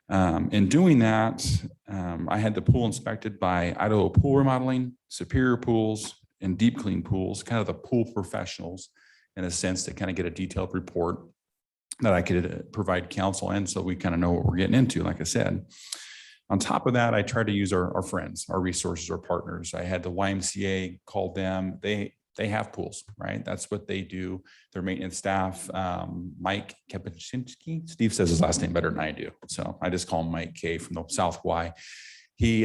In doing that, I had the pool inspected by Idaho Pool Remodeling, Superior Pools, and Deep Clean Pools, kind of the pool professionals in a sense, to kind of get a detailed report that I could provide counsel in, so we kind of know what we're getting into, like I said. On top of that, I tried to use our friends, our resources, our partners. I had the YMCA, called them. They have pools, right? That's what they do. Their maintenance staff, Mike Kepachinski, Steve says his last name better than I do, so I just call him Mike K from the South Y. He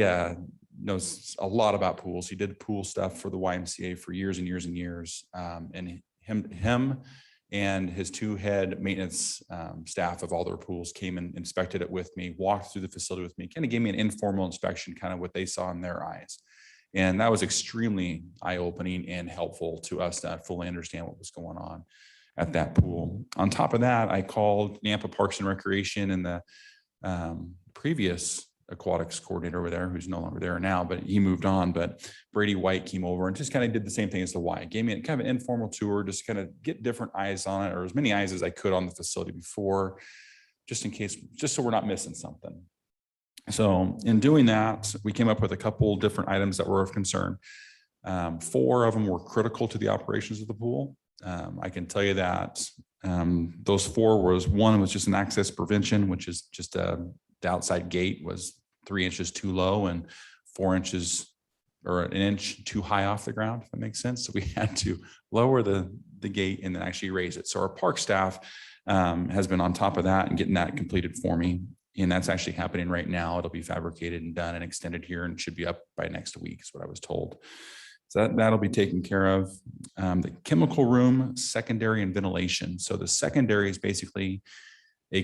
knows a lot about pools. He did pool stuff for the YMCA for years and years and years. And him and his 2 head maintenance staff of all their pools came and inspected it with me, walked through the facility with me, kind of gave me an informal inspection, kind of what they saw in their eyes. And that was extremely eye-opening and helpful to us to fully understand what was going on at that pool. On top of that, I called Nampa Parks and Recreation and the previous aquatics coordinator over there, who's no longer there now, but he moved on. But Brady White came over and just kind of did the same thing as the Y. Gave me kind of an informal tour, just kind of get different eyes on it, or as many eyes as I could on the facility before, just in case, just so we're not missing something. So in doing that, we came up with a couple different items that were of concern. 4 of them were critical to the operations of the pool. I can tell you that those 4 one was just an access prevention, which is just the outside gate was 3 inches too low and 4 inches or an inch too high off the ground, if that makes sense. So we had to lower the gate and then actually raise it. So our park staff has been on top of that and getting that completed for me. And that's actually happening right now. It'll be fabricated and done and extended here and should be up by next week is what I was told. So that'll be taken care of. The chemical room, secondary and ventilation. So the secondary is basically a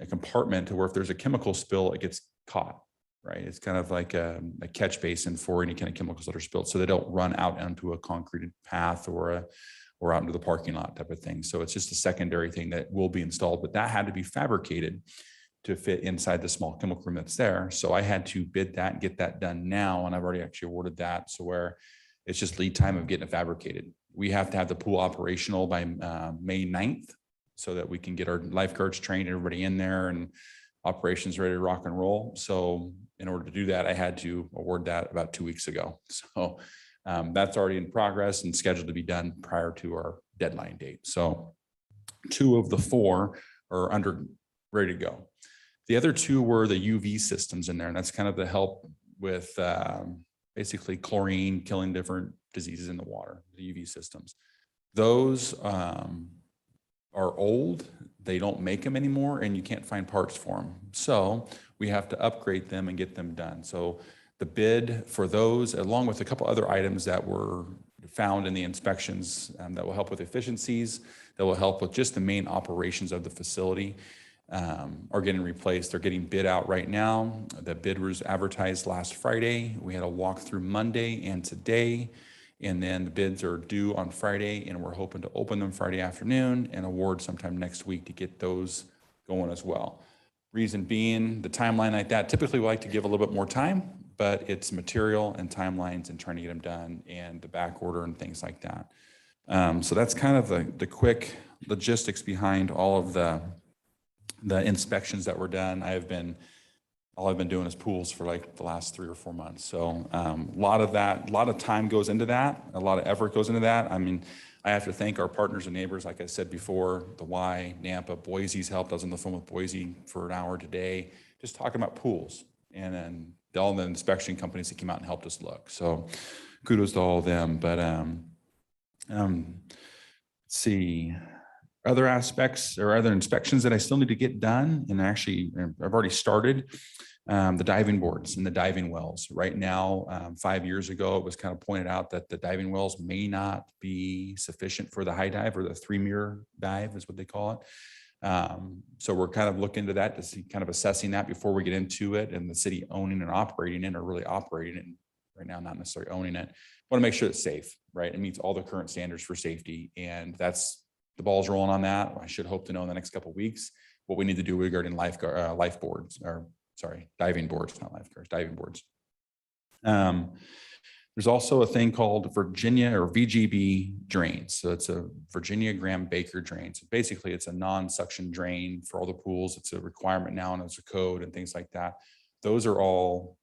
compartment to where if there's a chemical spill, it gets caught, right? It's kind of like a catch basin for any kind of chemicals that are spilled. So they don't run out onto a concrete path or out into the parking lot type of thing. So it's just a secondary thing that will be installed, but that had to be fabricated to fit inside the small chemical room that's there. So I had to bid that and get that done now. And I've already actually awarded that. So where it's just lead time of getting it fabricated. We have to have the pool operational by May 9th so that we can get our lifeguards trained, everybody in there and operations ready to rock and roll. So in order to do that, I had to award that about 2 weeks ago. So that's already in progress and scheduled to be done prior to our deadline date. So 2 of the 4 are ready to go. The other 2 were the UV systems in there, and that's kind of the help with basically chlorine killing different diseases in the water, the UV systems. Those are old, they don't make them anymore, and you can't find parts for them. So we have to upgrade them and get them done. So the bid for those, along with a couple other items that were found in the inspections that will help with efficiencies, that will help with just the main operations of the facility, are getting replaced. They're getting bid out right now. The bid was advertised last Friday. We had a walkthrough Monday and today, and then the bids are due on Friday, and we're hoping to open them Friday afternoon and award sometime next week to get those going as well. Reason being, the timeline like that, typically we like to give a little bit more time, but it's material and timelines and trying to get them done and the back order and things like that. So that's kind of the quick logistics behind all of the inspections that were done. All I've been doing is pools for like the last 3 or 4 months. So a lot of time goes into that. A lot of effort goes into that. I mean, I have to thank our partners and neighbors. Like I said before, the Y, Nampa, Boise's helped. I was on the phone with Boise for an hour today, just talking about pools. And then all the inspection companies that came out and helped us look. So kudos to all of them. But let's see. Other aspects or other inspections that I still need to get done, and actually I've already started, the diving boards and the diving wells. Right now, 5 years ago, it was kind of pointed out that the diving wells may not be sufficient for the high dive, or the 3-meter dive is what they call it. So we're kind of looking into that to see, kind of assessing that before we get into it, and the city owning and operating it, or really operating it right now, not necessarily owning it. Want to make sure it's safe, right? It meets all the current standards for safety, and that's the ball's rolling on that. I should hope to know in the next couple of weeks what we need to do regarding diving boards, not lifeguards, diving boards. There's also a thing called Virginia or VGB drains. So it's a Virginia Graham Baker drain. So basically it's a non-suction drain for all the pools. It's a requirement now and it's a code and things like that. Those are all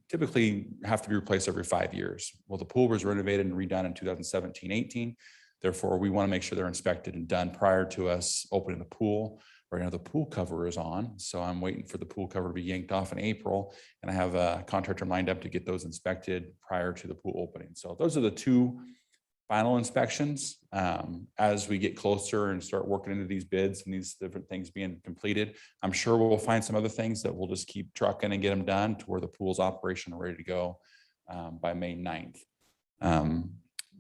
typically have to be replaced every 5 years. Well, the pool was renovated and redone in 2017-18. Therefore, we want to make sure they're inspected and done prior to us opening the pool. Right now, the pool cover is on, so I'm waiting for the pool cover to be yanked off in April, and I have a contractor lined up to get those inspected prior to the pool opening. So those are the 2 final inspections. As we get closer and start working into these bids and these different things being completed, I'm sure we'll find some other things that we'll just keep trucking and get them done to where the pool's operational, ready to go by May 9th.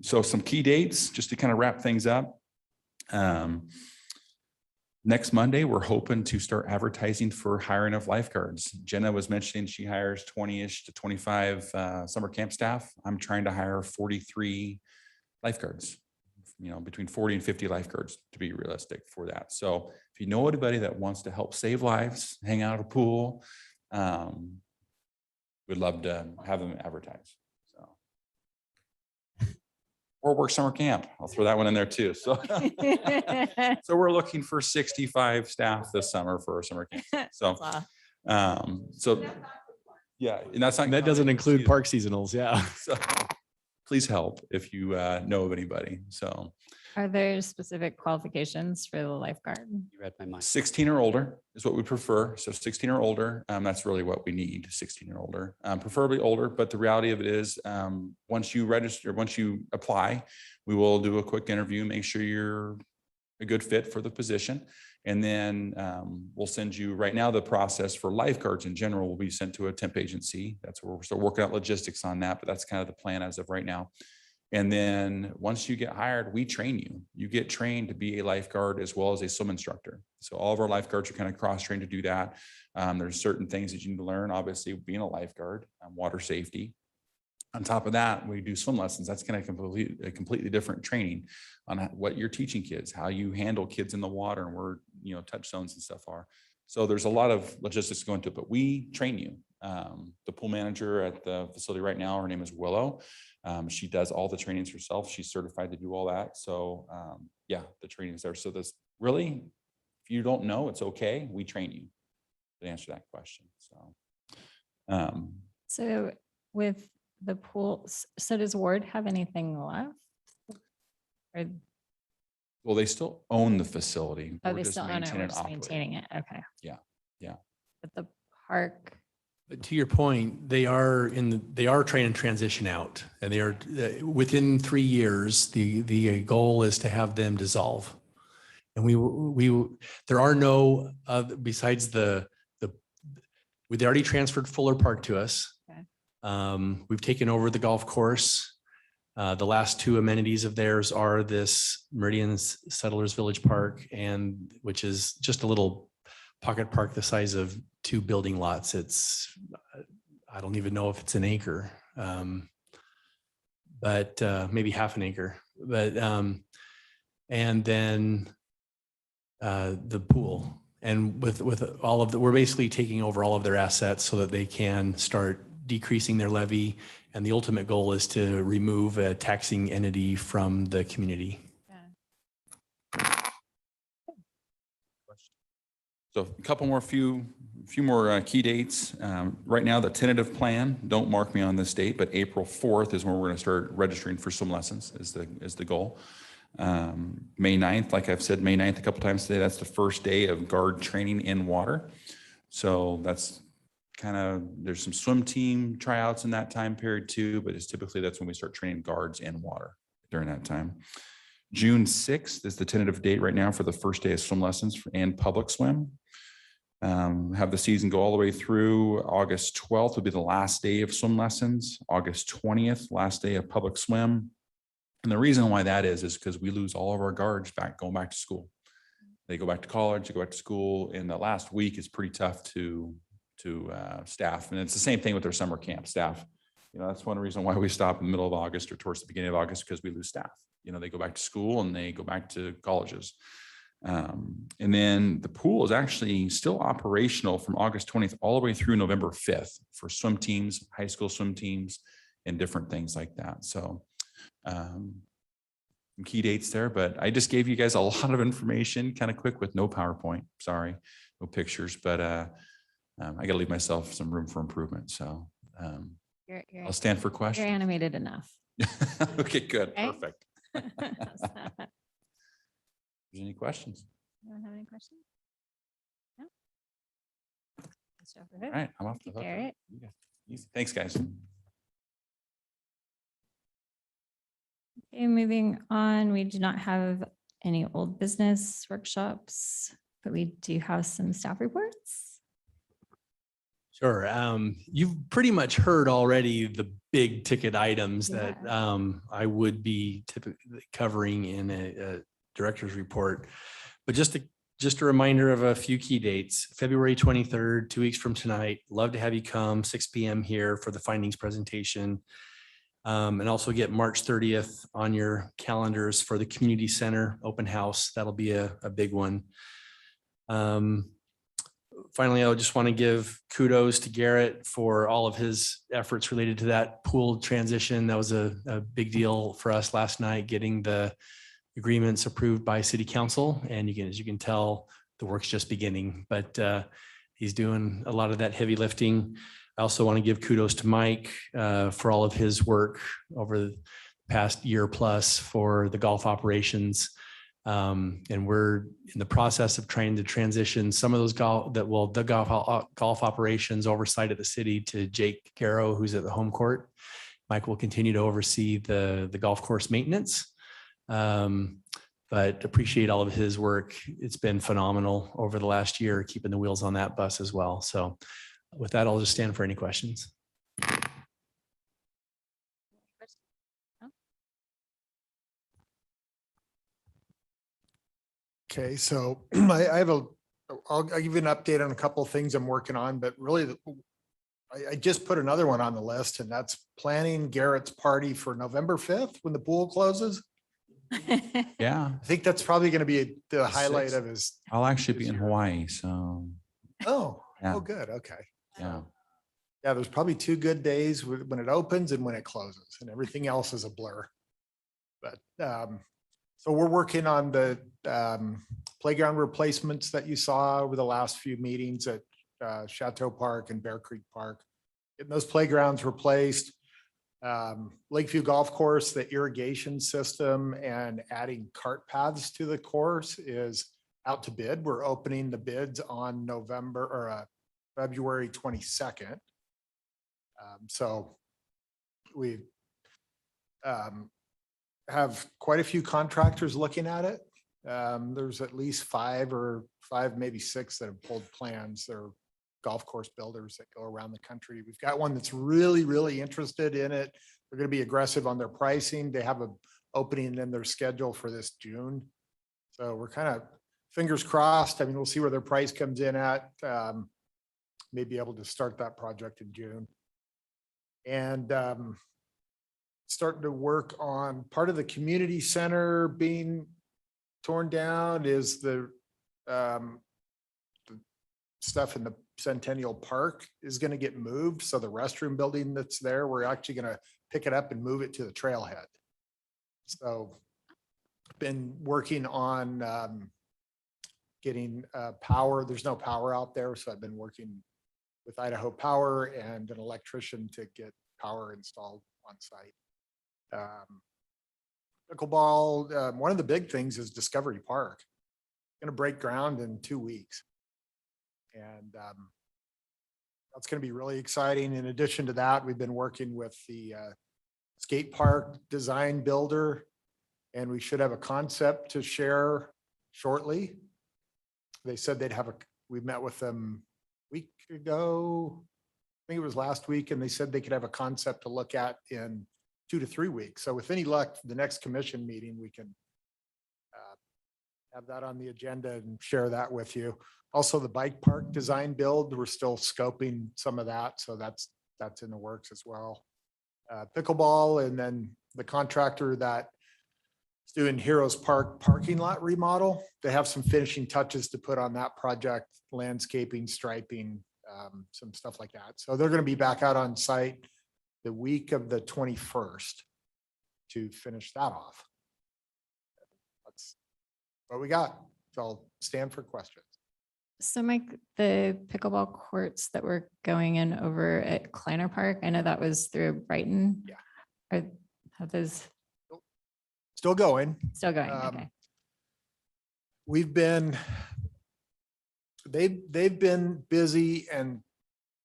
So some key dates, just to kind of wrap things up. Next Monday, we're hoping to start advertising for hiring of lifeguards. Jenna was mentioning she hires 20-ish to 25 summer camp staff. I'm trying to hire 43 lifeguards, between 40 and 50 lifeguards to be realistic for that. So if you know anybody that wants to help save lives, hang out at a pool, we'd love to have them advertise. Or work summer camp. I'll throw that one in there too. So we're looking for 65 staff this summer for our summer camp. So, yeah, and that doesn't include park seasonals. Yeah. please help if you know of anybody. So Are there specific qualifications for the lifeguard? You read my mind. 16 or older is what we prefer. So 16 or older, that's really what we need, 16 or older, preferably older. But the reality of it is, once you register, once you apply, we will do a quick interview, make sure you're a good fit for the position. And then we'll send you, right now, the process for lifeguards in general will be sent to a temp agency. That's where we're still working out logistics on that, but that's kind of the plan as of right now. And then once you get hired, we train you. You get trained to be a lifeguard as well as a swim instructor. So all of our lifeguards are kind of cross-trained to do that. There's certain things that you need to learn, obviously being a lifeguard, water safety. On top of that, we do swim lessons. That's kind of a completely different training on what you're teaching kids, how you handle kids in the water and where, touch zones and stuff are. So there's a lot of logistics going to it, but we train you. The pool manager at the facility right now, her name is Willow. She does all the trainings herself. She's certified to do all that. So yeah, the training is there. So this really, if you don't know, it's okay. We train you to answer that question. So with the pool, so does Ward have anything left? Or, well, they still own the facility. oh, We're they just still own it, maintaining we're and just operating. maintaining it, okay. Yeah, yeah. But the park, But to your point, they are trying to transition out, and they are within 3 years. The goal is to have them dissolve, and there are no besides we've already transferred Fuller Park to us. okay. We've taken over the golf course. The last two amenities of theirs are this Meridian's Settlers Village Park, and which is just a little pocket park the size of 2 building lots. It's, I don't even know if it's an acre, but maybe half an acre. But and then the pool, and with all of we're basically taking over all of their assets so that they can start decreasing their levy. And the ultimate goal is to remove a taxing entity from the community. So a couple more, few more key dates. Right now, the tentative plan, don't mark me on this date, but April 4th is when we're going to start registering for swim lessons is the goal. May 9th, like I've said, May 9th a couple times today, that's the first day of guard training in water. So that's kind of, there's some swim team tryouts in that time period too, but it's typically that's when we start training guards in water during that time. June 6th is the tentative date right now for the first day of swim lessons and public swim. Have the season go all the way through. August 12th will be the last day of swim lessons. August 20th, last day of public swim. And the reason why that is because we lose all of our guards going back to school. They go back to college, they go back to school, and the last week is pretty tough to staff. And it's the same thing with their summer camp staff. That's one reason why we stop in the middle of August or towards the beginning of August, because we lose staff. They go back to school and they go back to colleges. And then the pool is actually still operational from August 20th all the way through November 5th for swim teams, high school swim teams, and different things like that. So some key dates there, but I just gave you guys a lot of information kind of quick with no PowerPoint, sorry, no pictures, but I got to leave myself some room for improvement. So I'll stand for questions. You're animated enough. Okay, good, Okay. perfect. Any questions? You don't have any questions? No? Let's jump ahead. All right, I'm off the Thank you, hook. Garrett. Easy. Thanks, guys. Okay, moving on, we do not have any old business workshops, but we do have some staff reports. Sure. You've pretty much heard already the big ticket items that I would be typically covering in a director's report. But just a reminder of a few key dates. February 23rd, 2 weeks from tonight. Love to have you come, 6 p.m. here for the findings presentation. And also get March 30th on your calendars for the community center open house. That'll be a big one. Finally, I just want to give kudos to Garrett for all of his efforts related to that pool transition. That was a big deal for us last night, getting the agreements approved by city council. And as you can tell, the work's just beginning, but He's doing a lot of that heavy lifting. I also want to give kudos to Mike for all of his work over the past year plus for the golf operations. And we're in the process of trying to transition some of those golf operations oversight of the city to Jake Garrow, who's at the home court. Mike will continue to oversee the golf course maintenance. But appreciate all of his work. It's been phenomenal over the last year, keeping the wheels on that bus as well. So with that, I'll just stand for any questions. Okay, so I'll give you an update on a couple of things I'm working on, but really I just put another one on the list, and that's planning Garrett's party for November 5th when the pool closes. Yeah, I think that's probably going to be the highlight 6th. of his. I'll actually be in Hawaii, so Oh, Yeah. oh, good. Okay. yeah. Yeah, there's probably 2 good days when it opens and when it closes, and everything else is a blur. But so we're working on the playground replacements that you saw over the last few meetings at Chateau Park and Bear Creek Park. Getting those playgrounds replaced. Lakeview Golf Course, the irrigation system and adding cart paths to the course is out to bid. We're opening the bids on February 22nd. So we have quite a few contractors looking at it. There's at least 5, maybe 6 that have pulled plans. They're golf course builders that go around the country. We've got one that's really, really interested in it. They're going to be aggressive on their pricing. They have an opening in their schedule for this June. So we're kind of fingers crossed. I mean, we'll see where their price comes in at. Maybe able to start that project in June. And starting to work on part of the community center being torn down is the stuff in the Centennial Park is going to get moved. So the restroom building that's there, we're actually going to pick it up and move it to the trailhead. So been working on getting power. There's no power out there. So I've been working with Idaho Power and an electrician to get power installed on site. Pickleball, one of the big things is Discovery Park. Going to break ground in 2 weeks. And that's going to be really exciting. In addition to that, we've been working with the skate park design builder, and we should have a concept to share shortly. They said we met with them a week ago. I think it was last week, and they said they could have a concept to look at in 2 to 3 weeks. So with any luck, the next commission meeting, we can have that on the agenda and share that with you. Also, the bike park design build, we're still scoping some of that. So that's in the works as well. Pickleball, and then the contractor that's doing Heroes Park parking lot remodel. They have some finishing touches to put on that project, landscaping, striping, some stuff like that. So they're going to be back out on site the week of the 21st to finish that off. That's what we got. So I'll stand for questions. So Mike, the pickleball courts that were going in over at Kleiner Park, I know that was through Brighton. Yeah. Have those Still going. still going? Okay. They've been busy and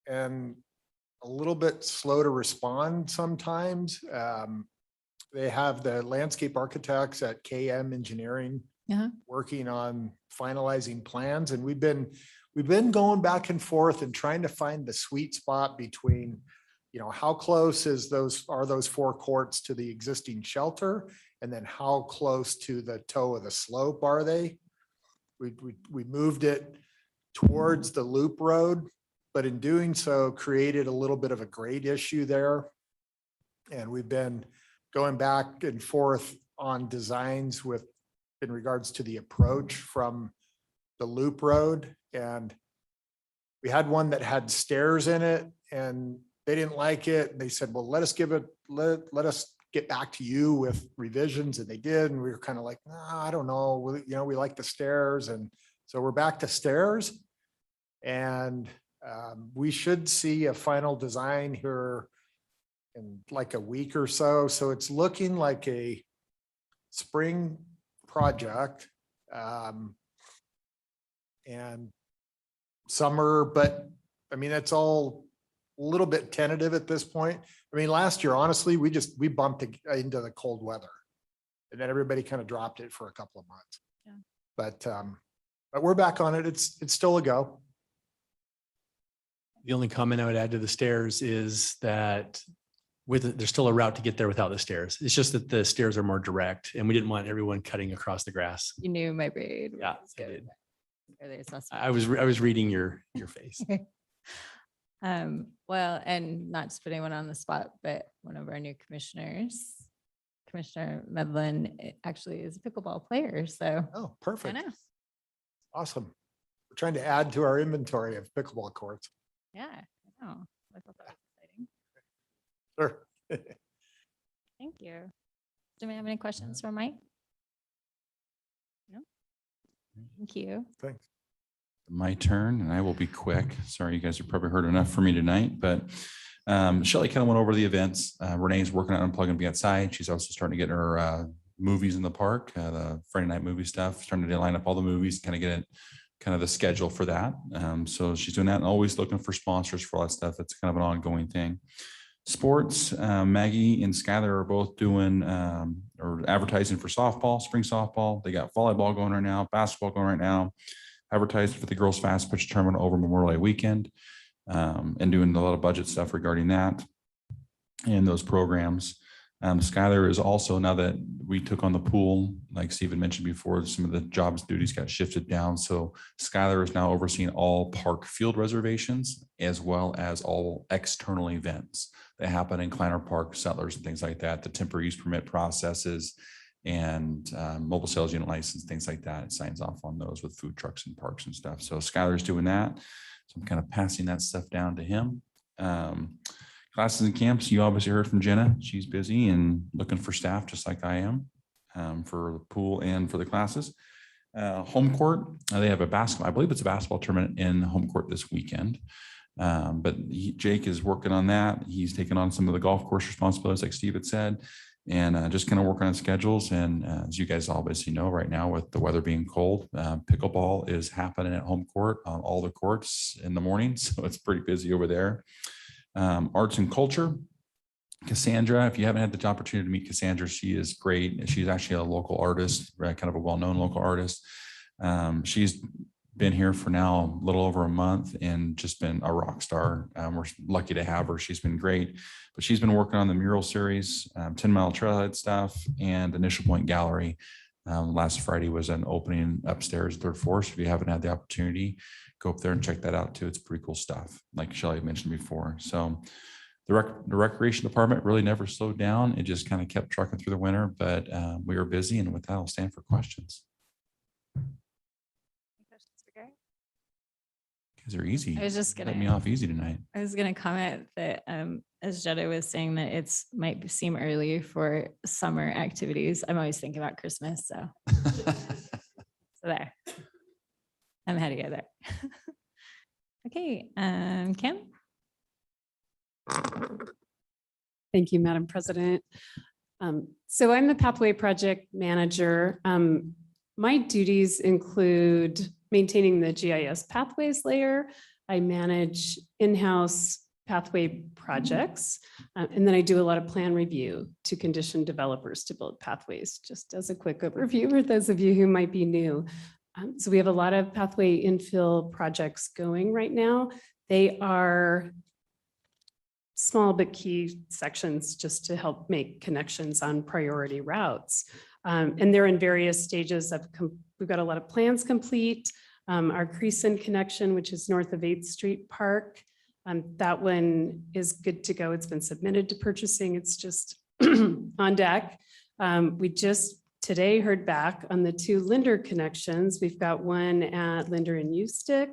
a little bit slow to respond sometimes. They have the landscape architects at KM Engineering working on finalizing plans, and we've been going back and forth and trying to find the sweet spot between, how close are those 4 courts to the existing shelter, and then how close to the toe of the slope are they? We moved it towards the loop road, but in doing so created a little bit of a grade issue there. And we've been going back and forth on designs in regards to the approach from the loop road. And we had one that had stairs in it and they didn't like it. They said, well, let us get back to you with revisions. And they did. And we were kind of like, I don't know. We like the stairs. And so we're back to stairs. And we should see a final design here in like a week or so. So it's looking like a spring project. And summer, but I mean, it's all a little bit tentative at this point. I mean, last year, honestly, we bumped into the cold weather. And then everybody kind of dropped it for a couple of months. Yeah. But we're back on it. It's still a go. The only comment I would add to the stairs is that there's still a route to get there without the stairs. It's just that the stairs are more direct and we didn't want everyone cutting across the grass. You knew my braid. Yeah, was I good. did. Or the assessment. I was reading your face. Well, and not to put anyone on the spot, but one of our new commissioners, Commissioner Medlin, actually is a pickleball player. So Oh, I perfect. know. Awesome. We're trying to add to our inventory of pickleball courts. Yeah, I know. I thought that was exciting. Sure. Thank you. Do we have any questions for Mike? No? Thank you. Thanks. My turn, and I will be quick. Sorry, you guys have probably heard enough from me tonight, but Shelley kind of went over the events. Renee's working on Unplug and Be Outside. She's also starting to get her movies in the park, the Friday night movie stuff, starting to line up all the movies, kind of get it, kind of the schedule for that. So she's doing that and always looking for sponsors for all that stuff. It's kind of an ongoing thing. Sports, Maggie and Skylar are both doing or advertising for softball, spring softball. They got volleyball going right now, basketball going right now, advertising for the girls fast pitch tournament over Memorial Day weekend, and doing a lot of budget stuff regarding that and those programs. Skylar is also, now that we took on the pool, like Stephen mentioned before, some of the jobs duties got shifted down. So Skylar is now overseeing all park field reservations, as well as all external events that happen in Kleiner Park, Settlers and things like that, the temporary use permit processes and mobile sales unit license, things like that. It signs off on those with food trucks and parks and stuff. So Skylar's doing that. So I'm kind of passing that stuff down to him. Classes and camps, you obviously heard from Jenna. She's busy and looking for staff just like I am for the pool and for the classes. Home court, they have a basketball, I believe it's a basketball tournament in home court this weekend. But Jake is working on that. He's taken on some of the golf course responsibilities, like Steve had said, and just kind of working on schedules. And as you guys obviously know, right now with the weather being cold, pickleball is happening at home court on all the courts in the morning. So it's pretty busy over there. Arts and culture, Cassandra, if you haven't had the opportunity to meet Cassandra, she is great. She's actually a local artist, right, kind of a well-known local artist. She's been here for now a little over a month and just been a rock star. We're lucky to have her. She's been great, but she's been working on the mural series, 10 Mile Trailhead stuff, and Initial Point Gallery. Last Friday was an opening upstairs, third floor. So if you haven't had the opportunity, go up there and check that out too. It's pretty cool stuff, like Shelley mentioned before. So the recreation department really never slowed down. It just kind of kept trucking through the winter, but we were busy. And with that, I'll stand for questions. Any questions for Garrett? Because they're easy. I was just Let gonna. me off easy tonight. I was going to comment that as Jenna was saying that it's might seem early for summer activities. I'm always thinking about Christmas. So, there. I'm ahead of you there. Okay, Kim? Thank you, Madam President. So I'm the Pathway Project Manager. My duties include maintaining the GIS pathways layer. I manage in-house pathway projects, and then I do a lot of plan review to condition developers to build pathways, just as a quick overview for those of you who might be new. So we have a lot of pathway infill projects going right now. They are small but key sections just to help make connections on priority routes. And they're in various stages of, we've got a lot of plans complete. Our Creason connection, which is north of 8th Street Park, that one is good to go. It's been submitted to purchasing. It's just on deck. We just today heard back on the 2 Linder connections. We've got one at Linder and Ustick,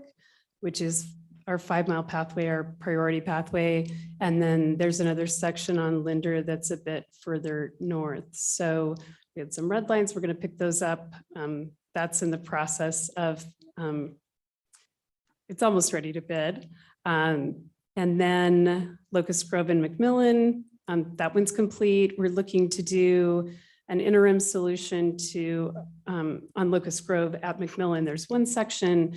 which is our 5 mile pathway, our priority pathway. And then there's another section on Linder that's a bit further north. So we had some red lines. We're going to pick those up. That's in the process of it's almost ready to bid. And then Locust Grove and McMillan, that one's complete. We're looking to do an interim solution to, on Locust Grove at McMillan. There's one section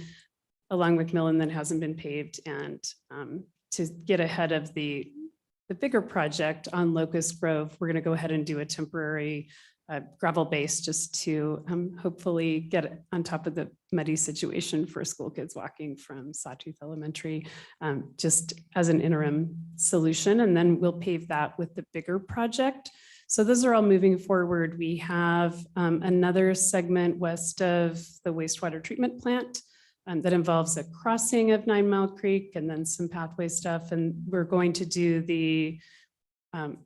along McMillan that hasn't been paved, and to get ahead of the bigger project on Locust Grove, we're going to go ahead and do a temporary gravel base just to hopefully get on top of the muddy situation for school kids walking from Sawtooth Elementary, just as an interim solution. And then we'll pave that with the bigger project. So those are all moving forward. We have another segment west of the wastewater treatment plant that involves a crossing of 9 Mile Creek and then some pathway stuff. And we're going to do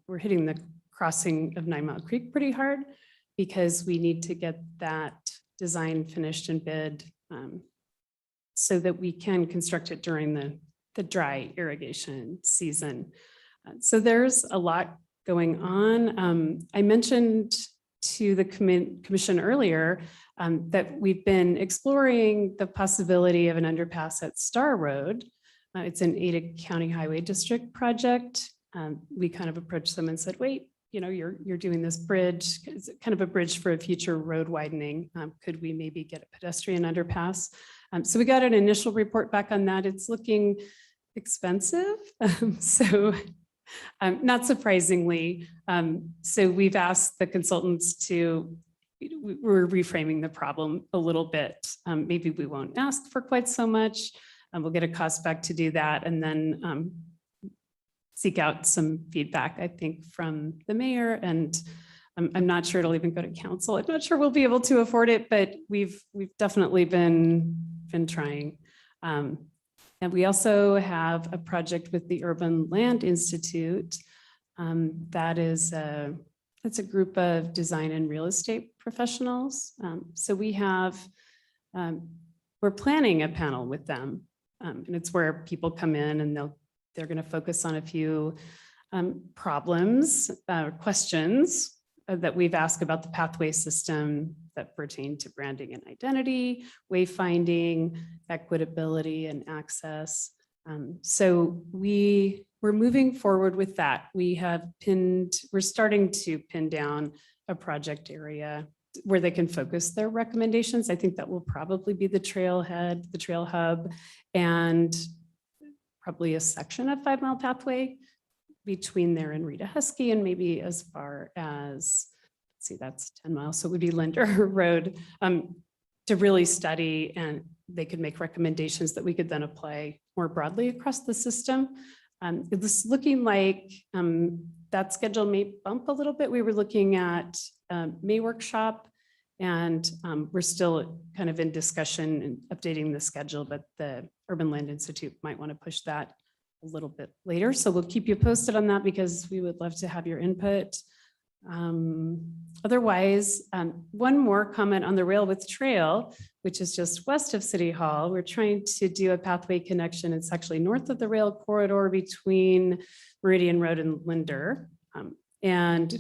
we're hitting the crossing of 9 Mile Creek pretty hard because we need to get that design finished and bid so that we can construct it during the dry irrigation season. So there's a lot going on. I mentioned to the commission earlier that we've been exploring the possibility of an underpass at Star Road. It's an Ada County Highway District project. We kind of approached them and said, wait, you're doing this bridge, it's kind of a bridge for a future road widening. Could we maybe get a pedestrian underpass? So we got an initial report back on that. It's looking expensive. So not surprisingly. So we've asked the consultants we're reframing the problem a little bit. Maybe we won't ask for quite so much. We'll get a cost back to do that, and then seek out some feedback, I think, from the mayor. And I'm not sure it'll even go to council. I'm not sure we'll be able to afford it, but we've definitely been trying. And we also have a project with the Urban Land Institute. That's a group of design and real estate professionals. So we're planning a panel with them. And it's where people come in and they're going to focus on a few problems, questions that we've asked about the pathway system that pertain to branding and identity, wayfinding, equitability, and access. So we're moving forward with that. We're starting to pin down a project area where they can focus their recommendations. I think that will probably be the trailhead, the trail hub, and probably a section of 5 Mile Pathway between there and Rita Husky, and maybe as far as, let's see, that's 10 miles. So it would be Linder Road to really study, and they could make recommendations that we could then apply more broadly across the system. It's looking like that schedule may bump a little bit. We were looking at May workshop, and we're still kind of in discussion and updating the schedule, but the Urban Land Institute might want to push that a little bit later. So we'll keep you posted on that because we would love to have your input. Otherwise, one more comment on the Railwith Trail, which is just west of City Hall. We're trying to do a pathway connection. It's actually north of the rail corridor between Meridian Road and Linder. And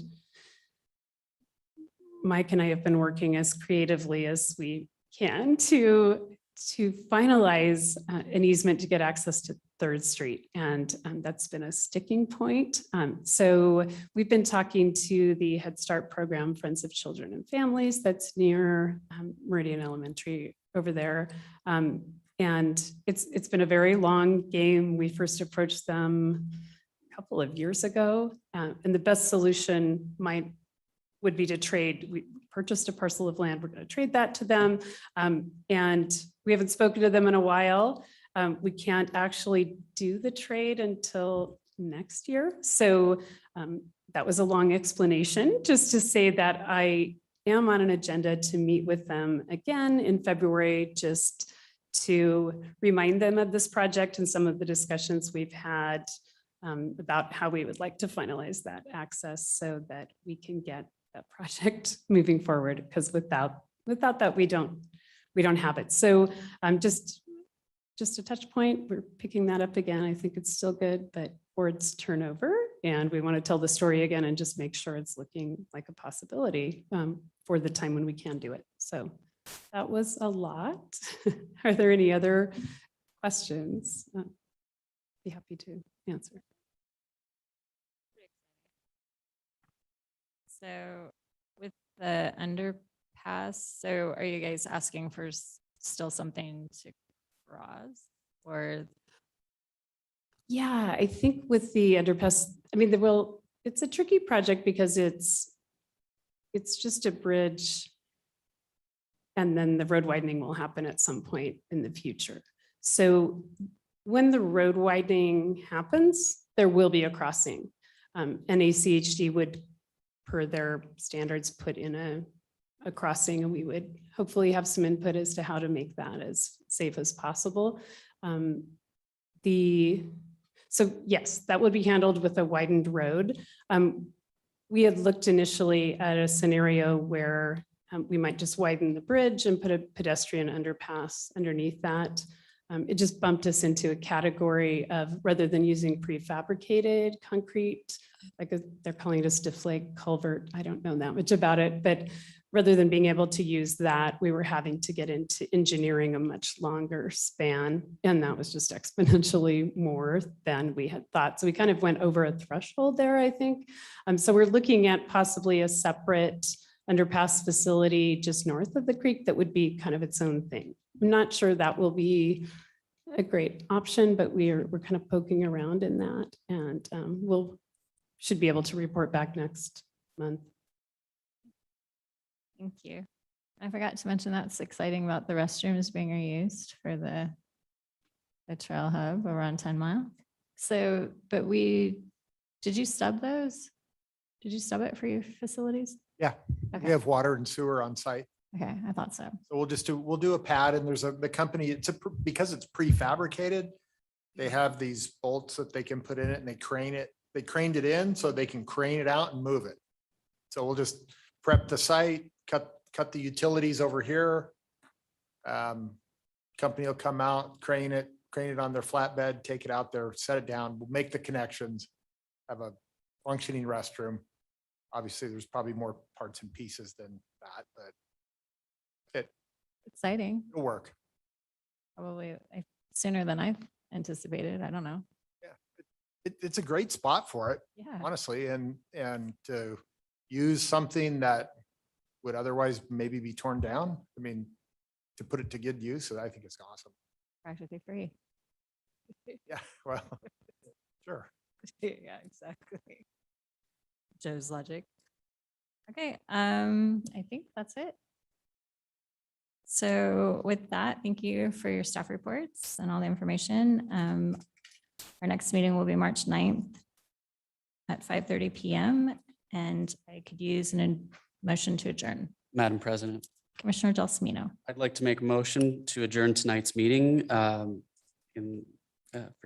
Mike and I have been working as creatively as we can to finalize an easement to get access to 3rd Street. And that's been a sticking point. So we've been talking to the Head Start program, Friends of Children and Families, that's near Meridian Elementary over there. And it's been a very long game. We first approached them a couple of years ago. And the best solution would be to trade. We purchased a parcel of land. We're going to trade that to them. And we haven't spoken to them in a while. We can't actually do the trade until next year. So that was a long explanation just to say that I am on an agenda to meet with them again in February, just to remind them of this project and some of the discussions we've had about how we would like to finalize that access so that we can get that project moving forward, because without that we don't have it. So just a touch point, we're picking that up again. I think it's still good, but boards turn over and we want to tell the story again and just make sure it's looking like a possibility for the time when we can do it. So that was a lot. Are there any other questions, be happy to answer. So with the underpass, so are you guys asking for still something to cross or? Yeah, I think with the underpass, I mean, it's a tricky project because it's just a bridge. And then the road widening will happen at some point in the future. So when the road widening happens, there will be a crossing. NACHD would, per their standards, put in a crossing, and we would hopefully have some input as to how to make that as safe as possible. So yes, that would be handled with a widened road. We had looked initially at a scenario where we might just widen the bridge and put a pedestrian underpass underneath that. It just bumped us into a category of, rather than using prefabricated concrete, like they're calling it a stiff leg culvert. I don't know that much about it, but rather than being able to use that, we were having to get into engineering a much longer span. And that was just exponentially more than we had thought. So we kind of went over a threshold there, I think. So we're looking at possibly a separate underpass facility just north of the creek that would be kind of its own thing. I'm not sure that will be a great option, but we're kind of poking around in that, and should be able to report back next month. Thank you. I forgot to mention that's exciting about the restrooms being reused for the trail hub over on 10 Mile. So, but did you stub those? Did you stub it for your facilities? Yeah, Okay. we have water and sewer on site. Okay, I thought so. So we'll do a pad, and there's the company, because it's prefabricated, they have these bolts that they can put in it, and they craned it in so they can crane it out and move it. So we'll just prep the site, cut the utilities over here. Company will come out, crane it on their flatbed, take it out there, set it down, we'll make the connections, have a functioning restroom. Obviously, there's probably more parts and pieces than that, but Exciting. it'll work. Probably sooner than I anticipated. I don't know. Yeah, it's a great spot for it, Yeah. honestly, and to use something that would otherwise maybe be torn down. I mean, to put it to good use, I think it's awesome. Practically free. Yeah, well, sure. Yeah, exactly. Joe's logic. Okay, I think that's it. So with that, thank you for your staff reports and all the information. Our next meeting will be March 9th at 5:30 p.m. And I could use a motion to adjourn. Madam President, Commissioner Gelsomino. I'd like to make a motion to adjourn tonight's meeting for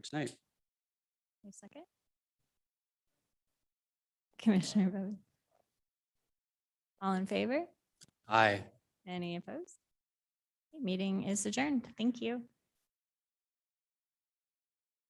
tonight. A second. Commissioner Bowden. All in favor? Aye. Any opposed? Meeting is adjourned. Thank you.